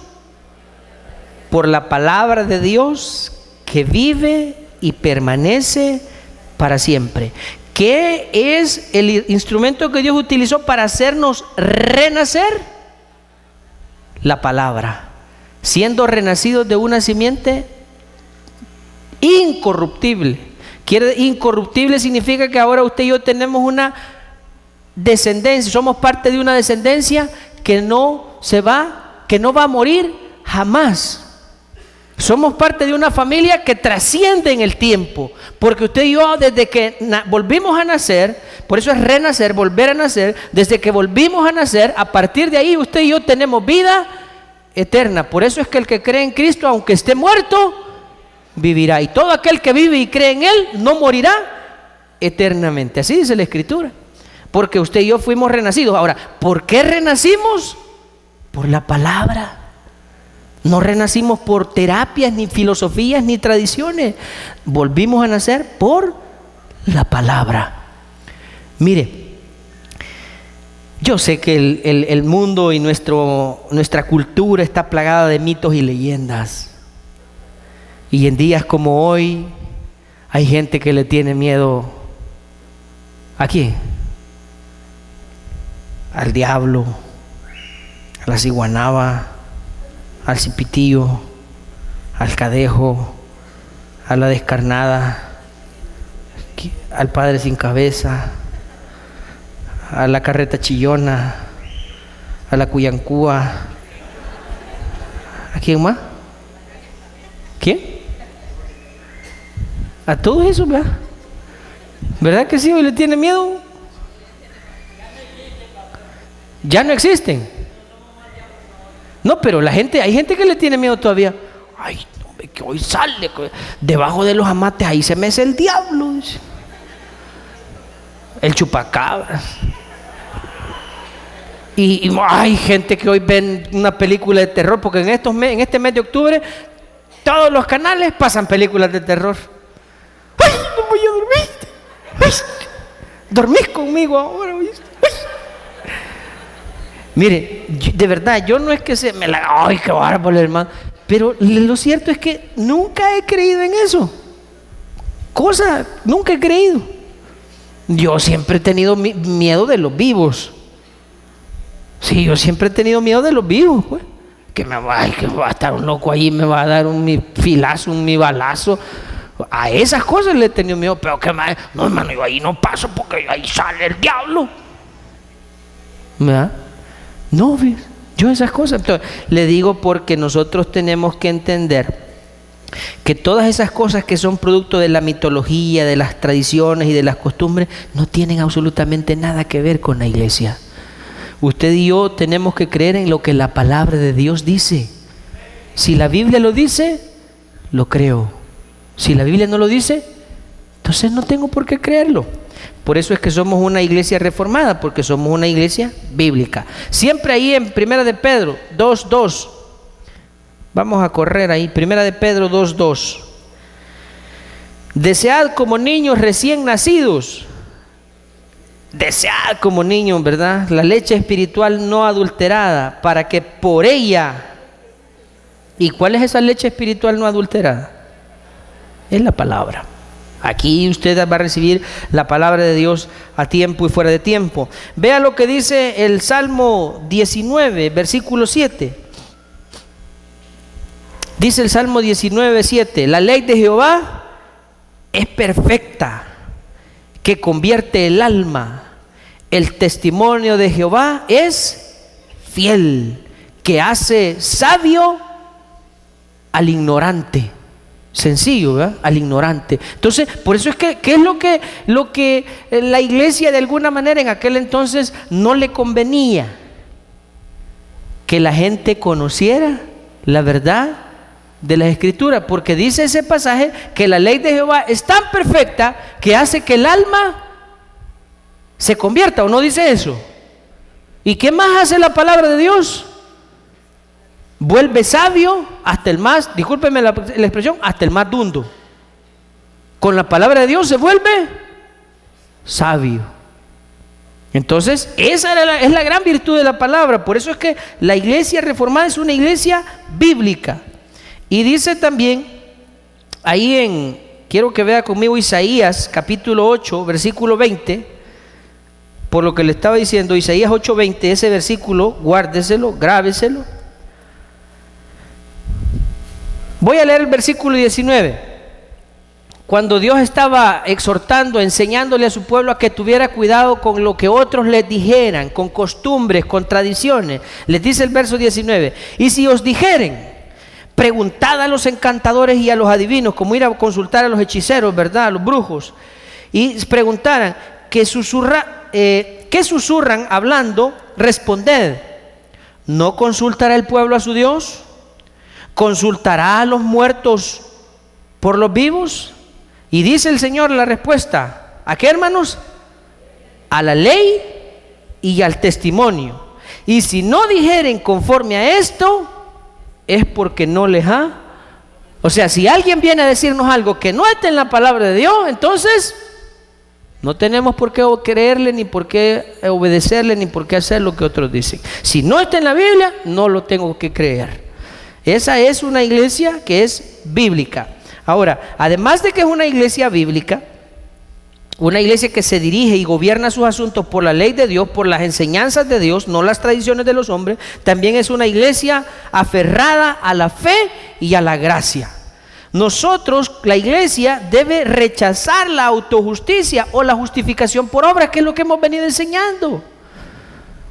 Por la palabra de Dios que vive y permanece para siempre. ¿Qué es el instrumento que Dios utilizó para hacernos renacer? La palabra. Siendo renacidos de una simiente incorruptible. Incorruptible significa que ahora usted y yo tenemos una descendencia, somos parte de una descendencia que no va a morir jamás. Somos parte de una familia que trasciende en el tiempo, porque usted y yo, desde que volvimos a nacer, por eso es renacer, volver a nacer, desde que volvimos a nacer, a partir de ahí usted y yo tenemos vida eterna. Por eso es que el que cree en Cristo, aunque esté muerto, vivirá, y todo aquel que vive y cree en Él no morirá eternamente. Así dice la Escritura, porque usted y yo fuimos renacidos. Ahora, ¿por qué renacimos? Por la palabra. No renacimos por terapias, ni filosofías, ni tradiciones. Volvimos a nacer por la palabra. Mire, yo sé que el mundo y nuestra cultura está plagada de mitos y leyendas. Y en días como hoy hay gente que le tiene miedo ¿a quién? Al diablo, a la ciguanaba, al cipitío, al cadejo, a la descarnada, al padre sin cabeza, a la carreta chillona, a la cuyancúa. ¿A quién más? ¿Quién? A todos esos, ¿verdad? ¿Verdad que sí? ¿Hoy le tiene miedo? Ya no existen. No, pero hay gente que le tiene miedo todavía. Ay, no, que hoy sale debajo de los amates, ahí se mece el diablo, el chupacabras. Y hay gente que hoy ven una película de terror, porque en este mes de octubre todos los canales pasan películas de terror. ¡Ay, no voy a dormir! ¡Ay, dormís conmigo ahora! ¡Ay! Mire, de verdad, yo no es que ¡ay, qué bárbaro, hermano! Pero lo cierto es que nunca he creído en eso. Nunca he creído. Yo siempre he tenido miedo de los vivos. Sí, yo siempre he tenido miedo de los vivos, pues. Que va a estar un loco ahí, me va a dar un filazo, un balazo. A esas cosas le he tenido miedo, pero no, hermano, yo ahí no paso porque ahí sale el diablo. ¿Verdad? No, yo esas cosas. Entonces, le digo porque nosotros tenemos que entender que todas esas cosas que son producto de la mitología, de las tradiciones y de las costumbres, no tienen absolutamente nada que ver con la iglesia. Usted y yo tenemos que creer en lo que la palabra de Dios dice. Si la Biblia lo dice, lo creo. Si la Biblia no lo dice, entonces no tengo por qué creerlo. Por eso es que somos una iglesia reformada, porque somos una iglesia bíblica. Siempre ahí en 1 de Pedro 2:2. Vamos a correr ahí, 1 de Pedro 2:2. Desead como niños recién nacidos. Desead como niños, ¿verdad? La leche espiritual no adulterada, para que por ella... ¿Y cuál es esa leche espiritual no adulterada? Es la palabra. Aquí usted va a recibir la palabra de Dios a tiempo y fuera de tiempo. Vea lo que dice el Salmo 19, versículo 7. Dice el Salmo 19, 7. La ley de Jehová es perfecta, que convierte el alma. El testimonio de Jehová es fiel, que hace sabio al ignorante. Sencillo, ¿verdad? Al ignorante. Entonces, por eso es que, ¿qué es lo que la iglesia de alguna manera en aquel entonces no le convenía? Que la gente conociera la verdad de las Escrituras, porque dice ese pasaje que la ley de Jehová es tan perfecta que hace que el alma se convierta, ¿o no dice eso? ¿Y qué más hace la palabra de Dios? Vuelve sabio hasta el más, discúlpeme la expresión, hasta el más dundo. Con la palabra de Dios se vuelve sabio. Entonces, esa es la gran virtud de la palabra. Por eso es que la iglesia reformada es una iglesia bíblica. Y dice también, ahí quiero que vea conmigo Isaías capítulo 8, versículo 20. Por lo que le estaba diciendo, Isaías 8:20, ese versículo, guárdeselo, grábeselo. Voy a leer el versículo 19. Cuando Dios estaba exhortando, enseñándole a su pueblo a que tuviera cuidado con lo que otros les dijeran, con costumbres, con tradiciones, les dice el verso 19: y si os dijeren, preguntad a los encantadores y a los adivinos, como ir a consultar a los hechiceros, ¿verdad?, a los brujos, y preguntaran, ¿qué susurran hablando? Responded, ¿no consultará el pueblo a su Dios? ¿Consultará a los muertos por los vivos? Y dice el Señor la respuesta, ¿a qué, hermanos? A la ley y al testimonio. Y si no dijeren conforme a esto, es porque no les ha... O sea, si alguien viene a decirnos algo que no está en la palabra de Dios, entonces no tenemos por qué creerle, ni por qué obedecerle, ni por qué hacer lo que otros dicen. Si no está en la Biblia, no lo tengo que creer. Esa es una iglesia que es bíblica. Ahora, además de que es una iglesia bíblica, Una iglesia que se dirige y gobierna sus asuntos por la ley de Dios, por las enseñanzas de Dios, no las tradiciones de los hombres, también es una iglesia aferrada a la fe y a la gracia. Nosotros, la iglesia, debe rechazar la autojusticia o la justificación por obras, que es lo que hemos venido enseñando.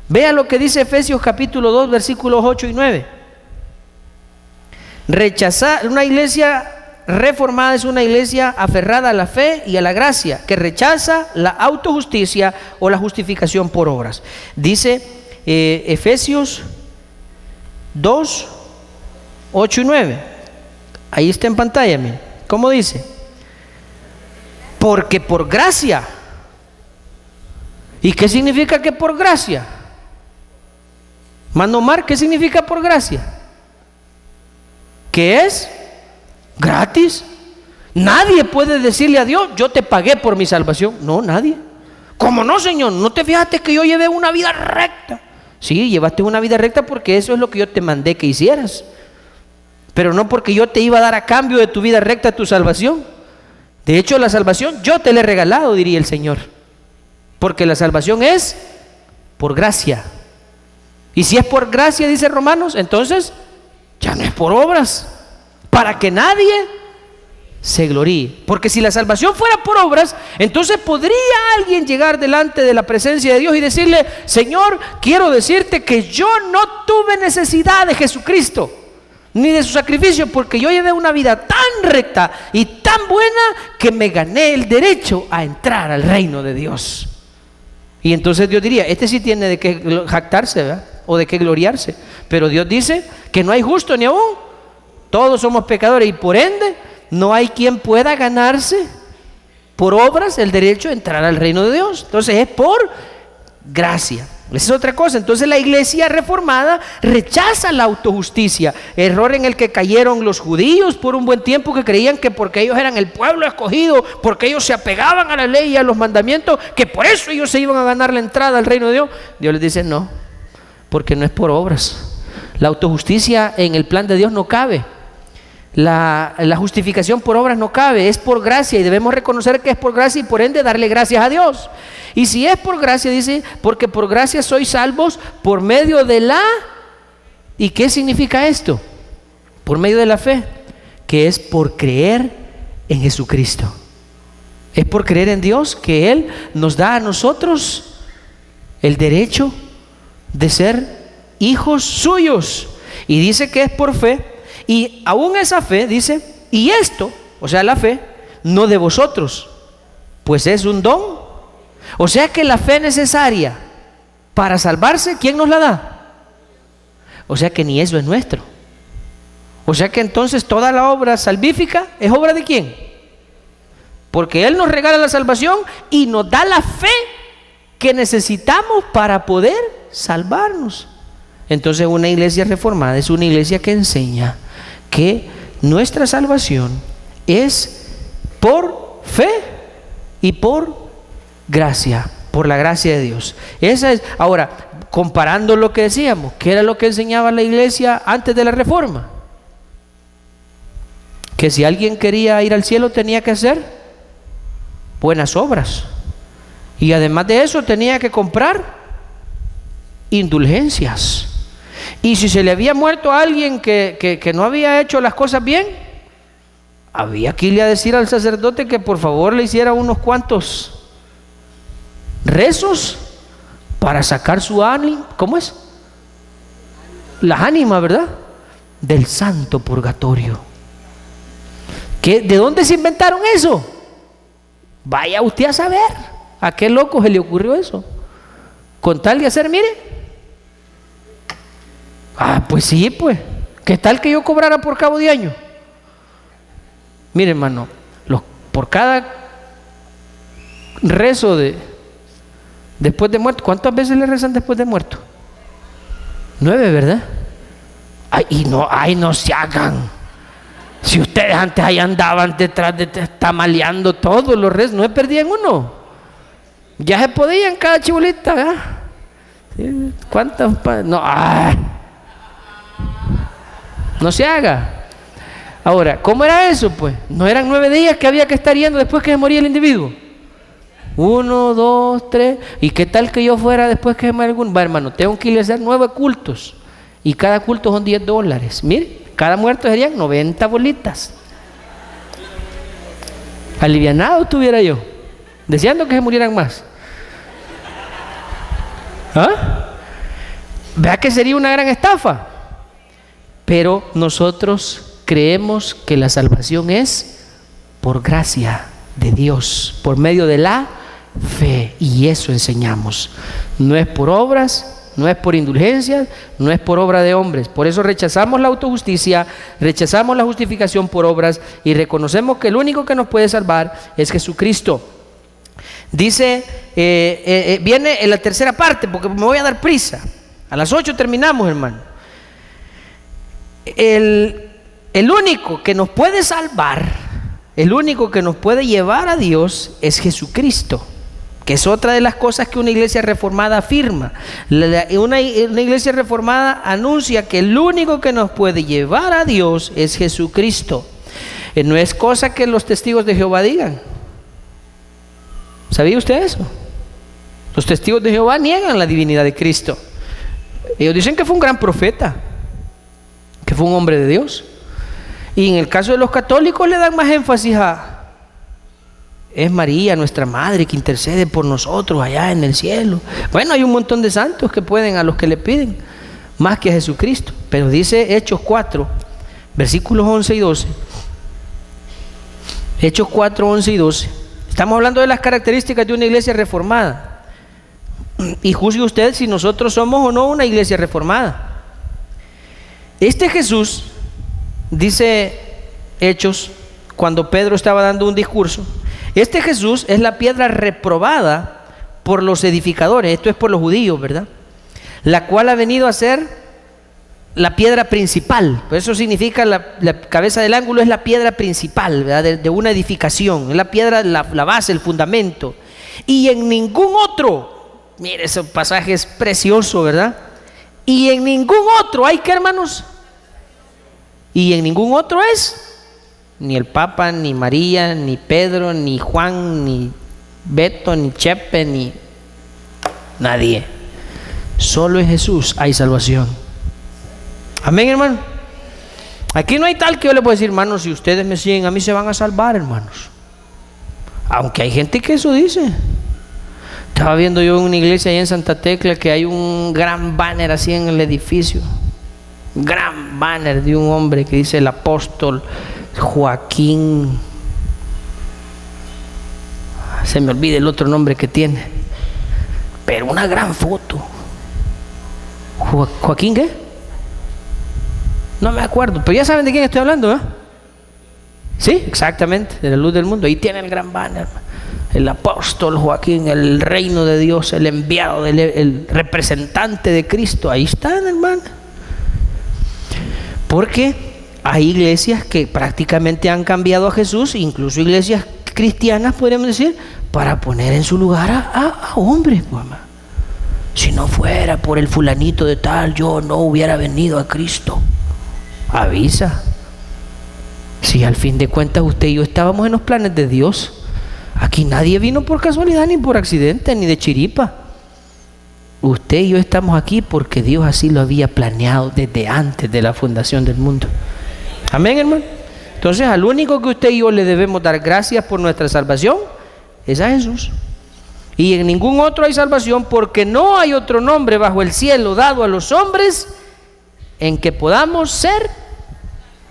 Vea lo que dice Efesios capítulo 2, versículos 8 y 9. Rechazar, una iglesia reformada es una iglesia aferrada a la fe y a la gracia, que rechaza la autojusticia o la justificación por obras. Dice Efesios 2, 8 y 9. Ahí está en pantalla, miren. ¿Cómo dice? Porque por gracia. ¿Y qué significa que por gracia? Mano Omar, ¿qué significa por gracia? ¿Qué es? Gratis. Nadie puede decirle a Dios: yo te pagué por mi salvación. No, nadie. ¿Cómo no, Señor? ¿No te fijaste que yo llevé una vida recta? Sí, llevaste una vida recta porque eso es lo que yo te mandé que hicieras, pero no porque yo te iba a dar a cambio de tu vida recta tu salvación. De hecho, la salvación yo te la he regalado, diría el Señor, porque la salvación es por gracia. Y si es por gracia, dice Romanos, entonces ya no es por obras, para que nadie se gloríe. Porque si la salvación fuera por obras, entonces podría alguien llegar delante de la presencia de Dios y decirle: Señor, quiero decirte que yo no tuve necesidad de Jesucristo ni de su sacrificio, porque yo llevé una vida tan recta y tan buena que me gané el derecho a entrar al reino de Dios. Y entonces Dios diría: este sí tiene de qué jactarse, ¿verdad? O de qué gloriarse. Pero Dios dice que no hay justo ni aún. Todos somos pecadores y por ende no hay quien pueda ganarse por obras el derecho a entrar al reino de Dios. Entonces es por gracia. Esa es otra cosa. Entonces la iglesia reformada rechaza la autojusticia, error en el que cayeron los judíos por un buen tiempo, que creían que porque ellos eran el pueblo escogido, porque ellos se apegaban a la ley y a los mandamientos, que por eso ellos se iban a ganar la entrada al reino de Dios. Dios les dice: no, porque no es por obras. La autojusticia en el plan de Dios no cabe. La justificación por obras no cabe, es por gracia, y debemos reconocer que es por gracia y por ende darle gracias a Dios. Y si es por gracia, dice: porque por gracia sois salvos por medio de la... ¿Y qué significa esto? Por medio de la fe, que es por creer en Jesucristo. Es por creer en Dios que Él nos da a nosotros el derecho de ser hijos suyos. Y dice que es por fe. Y aún esa fe, dice, y esto, o sea, la fe, no de vosotros, pues es un don. O sea que la fe necesaria para salvarse, ¿quién nos la da? O sea que ni eso es nuestro. O sea que entonces toda la obra salvífica es obra de ¿quién? Porque Él nos regala la salvación y nos da la fe que necesitamos para poder salvarnos. Entonces una iglesia reformada es una iglesia que enseña que nuestra salvación es por fe y por gracia, por la gracia de Dios. Esa es. Ahora, comparando lo que decíamos, ¿qué era lo que enseñaba la iglesia antes de la reforma? Que si alguien quería ir al cielo tenía que hacer buenas obras, y además de eso tenía que comprar indulgencias. Y si se le había muerto a alguien que no había hecho las cosas bien, había que irle a decir al sacerdote que por favor le hiciera unos cuantos rezos para sacar su ánima. ¿Cómo es? Las ánimas, ¿verdad? Del santo purgatorio. ¿De dónde se inventaron eso? Vaya usted a saber a qué loco se le ocurrió eso. Con tal de hacer, mire. Pues sí, pues. ¿Qué tal que yo cobrara por cabo de año? Mire, hermano, por cada rezo después de muerto, ¿cuántas veces le rezan después de muerto? 9, ¿verdad? No se hagan. Si ustedes antes ahí andaban detrás tamaleando todos los rezos, no se perdían uno. Ya se podían cada chibolita, ¿verdad? ¿Cuántas? No se haga. Ahora, ¿cómo era eso? Pues no eran 9 días que había que estar yendo después que se moría el individuo. 1, 2, 3. ¿Y qué tal que yo fuera después que me algún? Va, hermano, tengo que ir a hacer 9 cultos. Y cada culto son $10. Mire, cada muerto serían 90 bolitas. Alivianado estuviera yo, deseando que se murieran más. ¿Ah? Vea que sería una gran estafa. Pero nosotros creemos que la salvación es por gracia de Dios, por medio de la fe, y eso enseñamos. No es por obras, no es por indulgencias, no es por obra de hombres. Por eso rechazamos la autojusticia, rechazamos la justificación por obras y reconocemos que el único que nos puede salvar es Jesucristo. Dice, viene en la tercera parte, porque me voy a dar prisa. A las 8 terminamos, hermano. El único que nos puede salvar, el único que nos puede llevar a Dios es Jesucristo, que es otra de las cosas que una iglesia reformada afirma. Una iglesia reformada anuncia que el único que nos puede llevar a Dios es Jesucristo. No es cosa que los testigos de Jehová digan. ¿Sabía usted eso? Los testigos de Jehová niegan la divinidad de Cristo. Ellos dicen que fue un gran profeta, que fue un hombre de Dios. Y en el caso de los católicos le dan más énfasis a: es María, nuestra madre, que intercede por nosotros allá en el cielo. Bueno, hay un montón de santos que pueden, a los que le piden, más que a Jesucristo. Pero dice Hechos 4, versículos 11 y 12. Hechos 4, 11 y 12. Estamos hablando de las características de una iglesia reformada. Y juzgue usted si nosotros somos o no una iglesia reformada. Este Jesús, dice Hechos, cuando Pedro estaba dando un discurso, este Jesús es la piedra reprobada por los edificadores, esto es por los judíos, ¿verdad? La cual ha venido a ser la piedra principal. Por eso significa la cabeza del ángulo es la piedra principal, ¿verdad? De una edificación, es la piedra, la base, el fundamento. Y en ningún otro, mire, ese pasaje es precioso, ¿verdad? Y en ningún otro hay, ¿qué, hermanos? Y en ningún otro es, ni el Papa, ni María, ni Pedro, ni Juan, ni Beto, ni Chepe, ni nadie. Solo en Jesús hay salvación. Amén, hermano. Aquí no hay tal que yo le pueda decir: hermanos, si ustedes me siguen a mí se van a salvar, hermanos. Aunque hay gente que eso dice. Estaba viendo yo en una iglesia allá en Santa Tecla que hay un gran banner así en el edificio, un gran banner de un hombre que dice: el apóstol Joaquín, se me olvida el otro nombre que tiene, pero una gran foto. ¿Joaquín qué? No me acuerdo, pero ya saben de quién estoy hablando, ¿eh? Sí, exactamente, de la luz del mundo. Ahí tiene el gran banner: el apóstol Joaquín, el reino de Dios, el enviado, el representante de Cristo. Ahí están, hermano. Porque hay iglesias que prácticamente han cambiado a Jesús, incluso iglesias cristianas, podríamos decir, para poner en su lugar a hombres, pues, hermano. Si no fuera por el fulanito de tal, yo no hubiera venido a Cristo. Avisa. Si al fin de cuentas usted y yo estábamos en los planes de Dios. Aquí nadie vino por casualidad, ni por accidente, ni de chiripa. Usted y yo estamos aquí porque Dios así lo había planeado desde antes de la fundación del mundo. Amén, hermano. Entonces, al único que usted y yo le debemos dar gracias por nuestra salvación es a Jesús. Y en ningún otro hay salvación, porque no hay otro nombre bajo el cielo dado a los hombres en que podamos ser.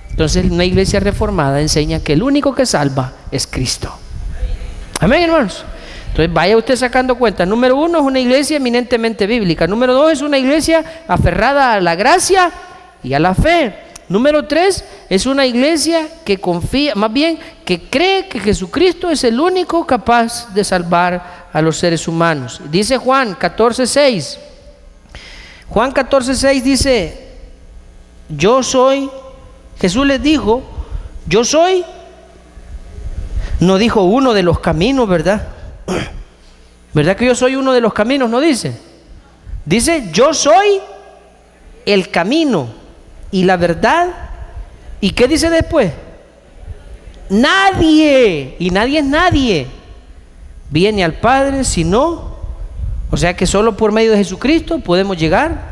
Entonces, una iglesia reformada enseña que el único que salva es Cristo. Amén, hermanos. Entonces, vaya usted sacando cuenta. Número 1, es una iglesia eminentemente bíblica. Número 2, es una iglesia aferrada a la gracia y a la fe. Número 3, es una iglesia que confía, más bien, que cree que Jesucristo es el único capaz de salvar a los seres humanos. Dice Juan 14:6. Juan 14:6 dice: yo soy, Jesús les dijo, yo soy. No dijo uno de los caminos, ¿verdad? ¿Verdad que yo soy uno de los caminos? No dice. Dice: yo soy el camino y la verdad. ¿Y qué dice después? Nadie, y nadie es nadie, viene al Padre, sino, o sea que solo por medio de Jesucristo podemos llegar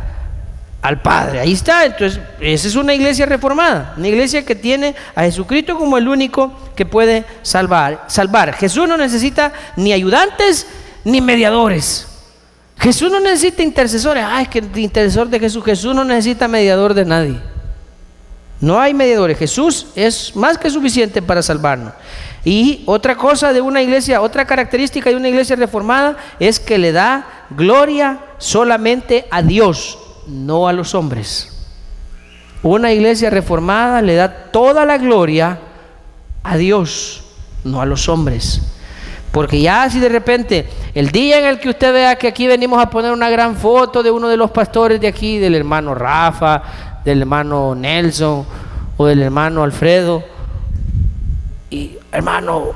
al Padre. Ahí está. Entonces esa es una iglesia reformada, una iglesia que tiene a Jesucristo como el único que puede salvar. Jesús no necesita ni ayudantes ni mediadores. Jesús no necesita intercesores. Es que el intercesor de Jesús no necesita mediador de nadie. No hay mediadores. Jesús es más que suficiente para salvarnos. Y otra cosa de una iglesia, otra característica de una iglesia reformada es que le da gloria solamente a Dios, no a los hombres. Una iglesia reformada le da toda la gloria a Dios, no a los hombres. Porque ya si de repente, el día en el que usted vea que aquí venimos a poner una gran foto de uno de los pastores de aquí, del hermano Rafa, del hermano Nelson o del hermano Alfredo, y hermano,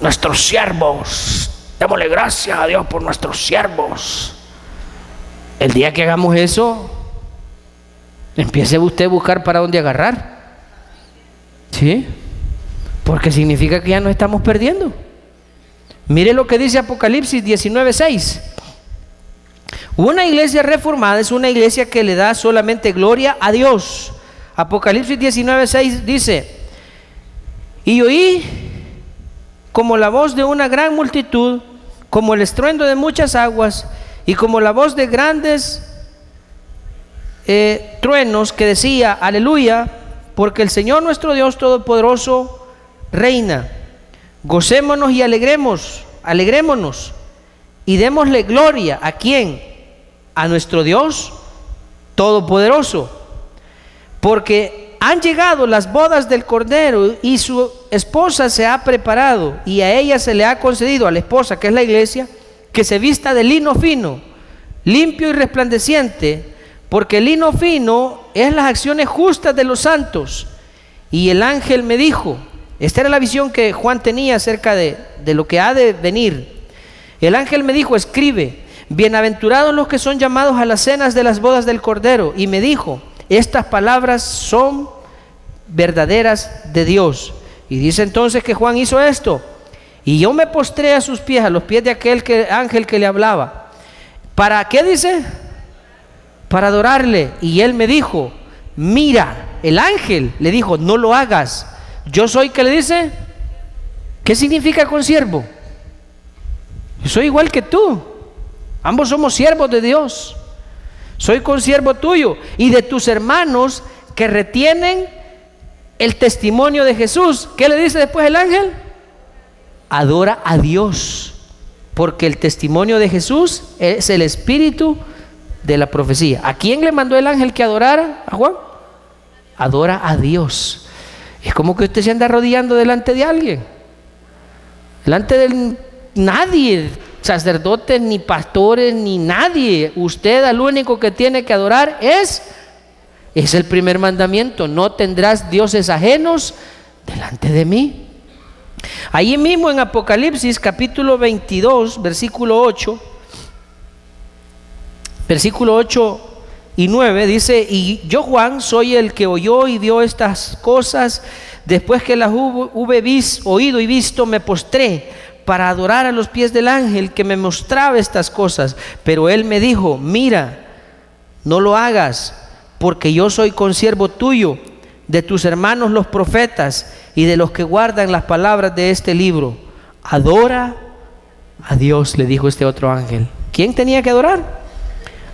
nuestros siervos, démosle gracias a Dios por nuestros siervos. El día que hagamos eso, empiece usted a buscar para dónde agarrar. ¿Sí? Porque significa que ya nos estamos perdiendo. Mire lo que dice Apocalipsis 19:6. Una iglesia reformada es una iglesia que le da solamente gloria a Dios. Apocalipsis 19:6 dice: y oí como la voz de una gran multitud, como el estruendo de muchas aguas, y como la voz de grandes truenos, que decía: aleluya, porque el Señor nuestro Dios Todopoderoso reina. Gocémonos y alegrémonos y démosle gloria. ¿A quién? A nuestro Dios Todopoderoso, porque han llegado las bodas del Cordero y su esposa se ha preparado, y a ella se le ha concedido, a la esposa que es la iglesia, que se vista de lino fino, limpio y resplandeciente, porque el lino fino es las acciones justas de los santos. Y el ángel me dijo, esta era la visión que Juan tenía acerca de lo que ha de venir. El ángel me dijo: escribe, bienaventurados los que son llamados a las cenas de las bodas del Cordero. Y me dijo: estas palabras son verdaderas de Dios. Y dice entonces que Juan hizo esto: y yo me postré a sus pies, a los pies de aquel ángel que le hablaba. ¿Para qué dice? Para adorarle. Y él me dijo: mira, el ángel le dijo: no lo hagas. Yo soy, ¿qué le dice? ¿Qué significa consiervo? Yo soy igual que tú. Ambos somos siervos de Dios. Soy consiervo tuyo y de tus hermanos que retienen el testimonio de Jesús. ¿Qué le dice después el ángel? Adora a Dios, porque el testimonio de Jesús es el espíritu de la profecía. ¿A quién le mandó el ángel que adorara a Juan? Adora a Dios. Es como que usted se anda arrodillando delante de alguien, delante de nadie, sacerdotes, ni pastores, ni nadie. Usted al único que tiene que adorar es el primer mandamiento: no tendrás dioses ajenos delante de mí. Allí mismo en Apocalipsis capítulo 22, versículo 8 y 9 dice: y yo, Juan, soy el que oyó y vio estas cosas. Después que las hube oído y visto, me postré para adorar a los pies del ángel que me mostraba estas cosas. Pero él me dijo: mira, no lo hagas, porque yo soy consiervo tuyo, de tus hermanos los profetas y de los que guardan las palabras de este libro. Adora a Dios, le dijo este otro ángel. ¿Quién tenía que adorar?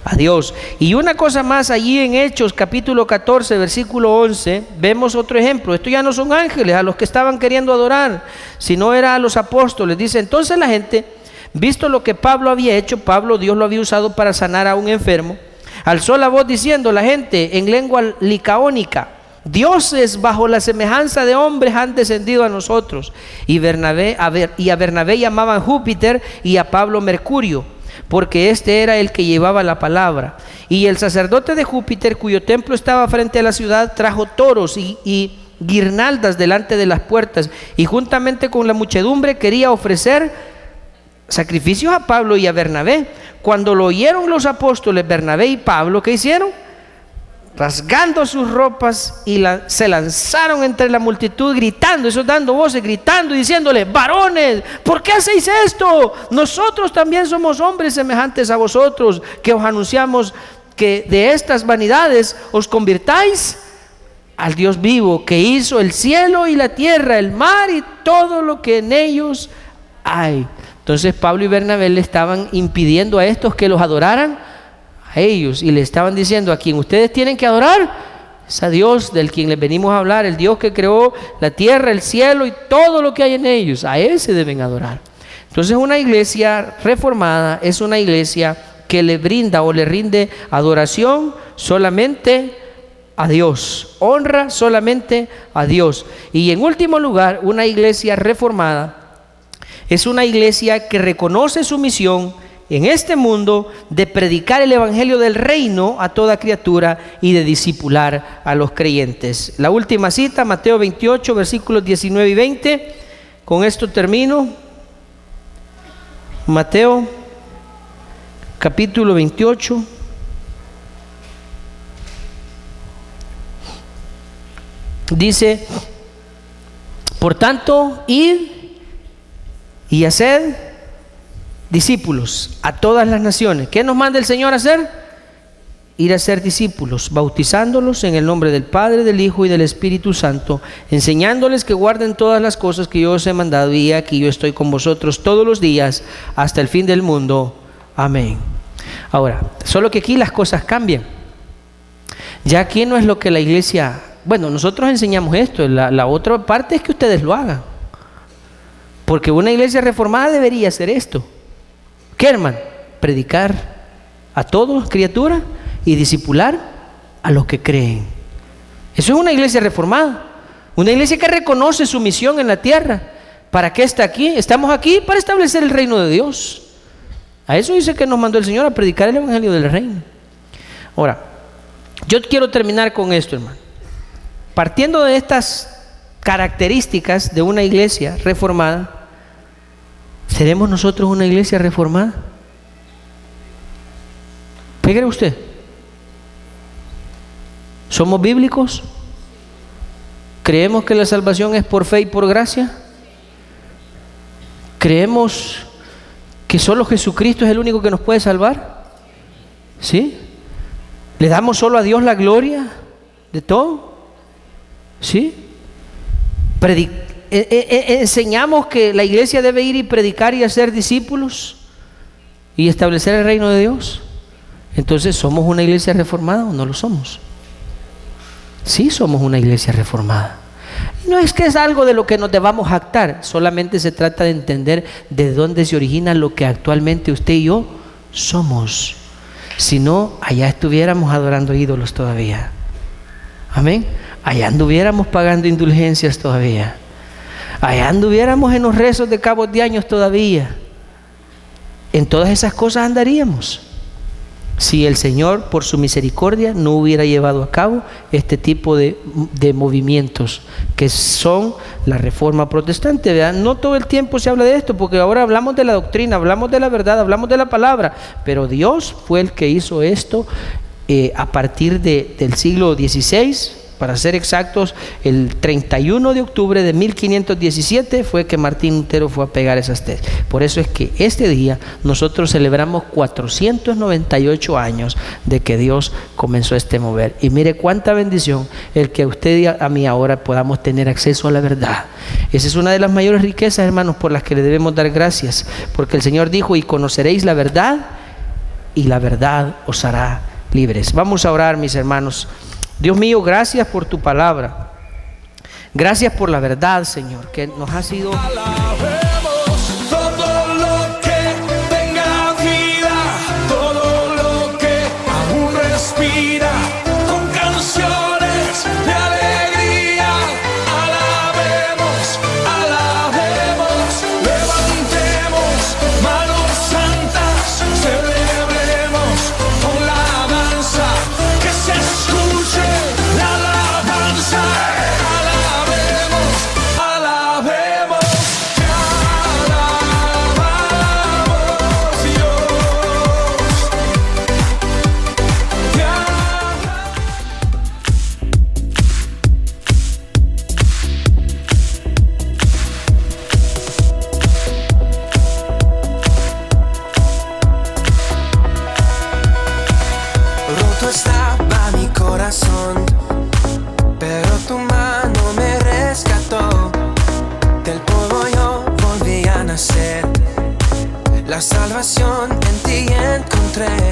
A Dios. Y una cosa más, allí en Hechos capítulo 14 versículo 11 vemos otro ejemplo. Estos ya no son ángeles a los que estaban queriendo adorar, sino era a los apóstoles. Dice: entonces la gente, visto lo que Pablo había hecho, Dios lo había usado para sanar a un enfermo, alzó la voz diciendo la gente en lengua licaónica: dioses bajo la semejanza de hombres han descendido a nosotros. Y a Bernabé llamaban Júpiter y a Pablo Mercurio, porque este era el que llevaba la palabra. Y el sacerdote de Júpiter, cuyo templo estaba frente a la ciudad, trajo toros y guirnaldas delante de las puertas, y juntamente con la muchedumbre quería ofrecer sacrificios a Pablo y a Bernabé. Cuando lo oyeron los apóstoles Bernabé y Pablo, ¿qué hicieron? rasgando sus ropas y se lanzaron entre la multitud gritando, eso dando voces, gritando y diciéndole: varones, ¿por qué hacéis esto? Nosotros también somos hombres semejantes a vosotros, que os anunciamos que de estas vanidades os convirtáis al Dios vivo, que hizo el cielo y la tierra, el mar y todo lo que en ellos hay. Entonces Pablo y Bernabé le estaban impidiendo a estos que los adoraran a ellos, y le estaban diciendo: a quien ustedes tienen que adorar es a Dios del quien les venimos a hablar, el Dios que creó la tierra, el cielo y todo lo que hay en ellos. A Él se deben adorar. Entonces una iglesia reformada es una iglesia que le brinda o le rinde adoración solamente a Dios, honra solamente a Dios. Y en último lugar, una iglesia reformada es una iglesia que reconoce su misión en este mundo de predicar el evangelio del reino a toda criatura y de discipular a los creyentes. La última cita, Mateo 28, versículos 19 y 20. Con esto termino. Mateo, capítulo 28. Dice: por tanto, id y haced discípulos a todas las naciones. ¿Qué nos manda el Señor a hacer? Ir a ser discípulos, bautizándolos en el nombre del Padre, del Hijo y del Espíritu Santo, enseñándoles que guarden todas las cosas que yo os he mandado, y aquí yo estoy con vosotros todos los días hasta el fin del mundo. Amén. Ahora, solo que aquí las cosas cambian. Ya aquí no es lo que la iglesia... Bueno, nosotros enseñamos esto, la otra parte es que ustedes lo hagan. Porque una iglesia reformada debería hacer esto. ¿Qué, hermano? Predicar a todas criaturas y discipular a los que creen. Eso es una iglesia reformada. Una iglesia que reconoce su misión en la tierra. ¿Para qué está aquí? Estamos aquí para establecer el reino de Dios. A eso dice que nos mandó el Señor, a predicar el evangelio del reino. Ahora, yo quiero terminar con esto, hermano. Partiendo de estas características de una iglesia reformada, ¿seremos nosotros una iglesia reformada? ¿Qué cree usted? ¿Somos bíblicos? ¿Creemos que la salvación es por fe y por gracia? ¿Creemos que solo Jesucristo es el único que nos puede salvar? ¿Sí? ¿Le damos solo a Dios la gloria de todo? ¿Sí? Enseñamos que la iglesia debe ir y predicar y hacer discípulos y establecer el reino de Dios. Entonces, ¿somos una iglesia reformada o no lo somos? Sí, somos una iglesia reformada. No es que es algo de lo que nos debamos jactar, solamente se trata de entender de dónde se origina lo que actualmente usted y yo somos. Si no, allá estuviéramos adorando ídolos todavía. Amén. Allá anduviéramos pagando indulgencias todavía. Allá anduviéramos en los rezos de cabos de años todavía. En todas esas cosas andaríamos, si el Señor, por su misericordia, no hubiera llevado a cabo este tipo de movimientos que son la reforma protestante, ¿verdad? No todo el tiempo se habla de esto, porque ahora hablamos de la doctrina, hablamos de la verdad, hablamos de la palabra, pero Dios fue el que hizo esto a partir del siglo XVI. Para ser exactos, el 31 de octubre de 1517 fue que Martín Lutero fue a pegar esas tesis. Por eso es que este día nosotros celebramos 498 años de que Dios comenzó este mover. Y mire cuánta bendición el que a usted y a mí ahora podamos tener acceso a la verdad. Esa es una de las mayores riquezas, hermanos, por las que le debemos dar gracias. Porque el Señor dijo: y conoceréis la verdad, y la verdad os hará libres. Vamos a orar, mis hermanos. Dios mío, gracias por tu palabra. Gracias por la verdad, Señor, que nos ha sido... Alabemos todo lo que tenga vida, todo lo que aún respira, con canciones de alegría. Alabemos, alabemos, levantemos manos santas, celebremos con la danza, que se escuche la alabanza. Alabemos, alabemos. Roto estaba mi corazón, pero tu mano me rescató. Del polvo yo volví a nacer, la salvación en ti encontré.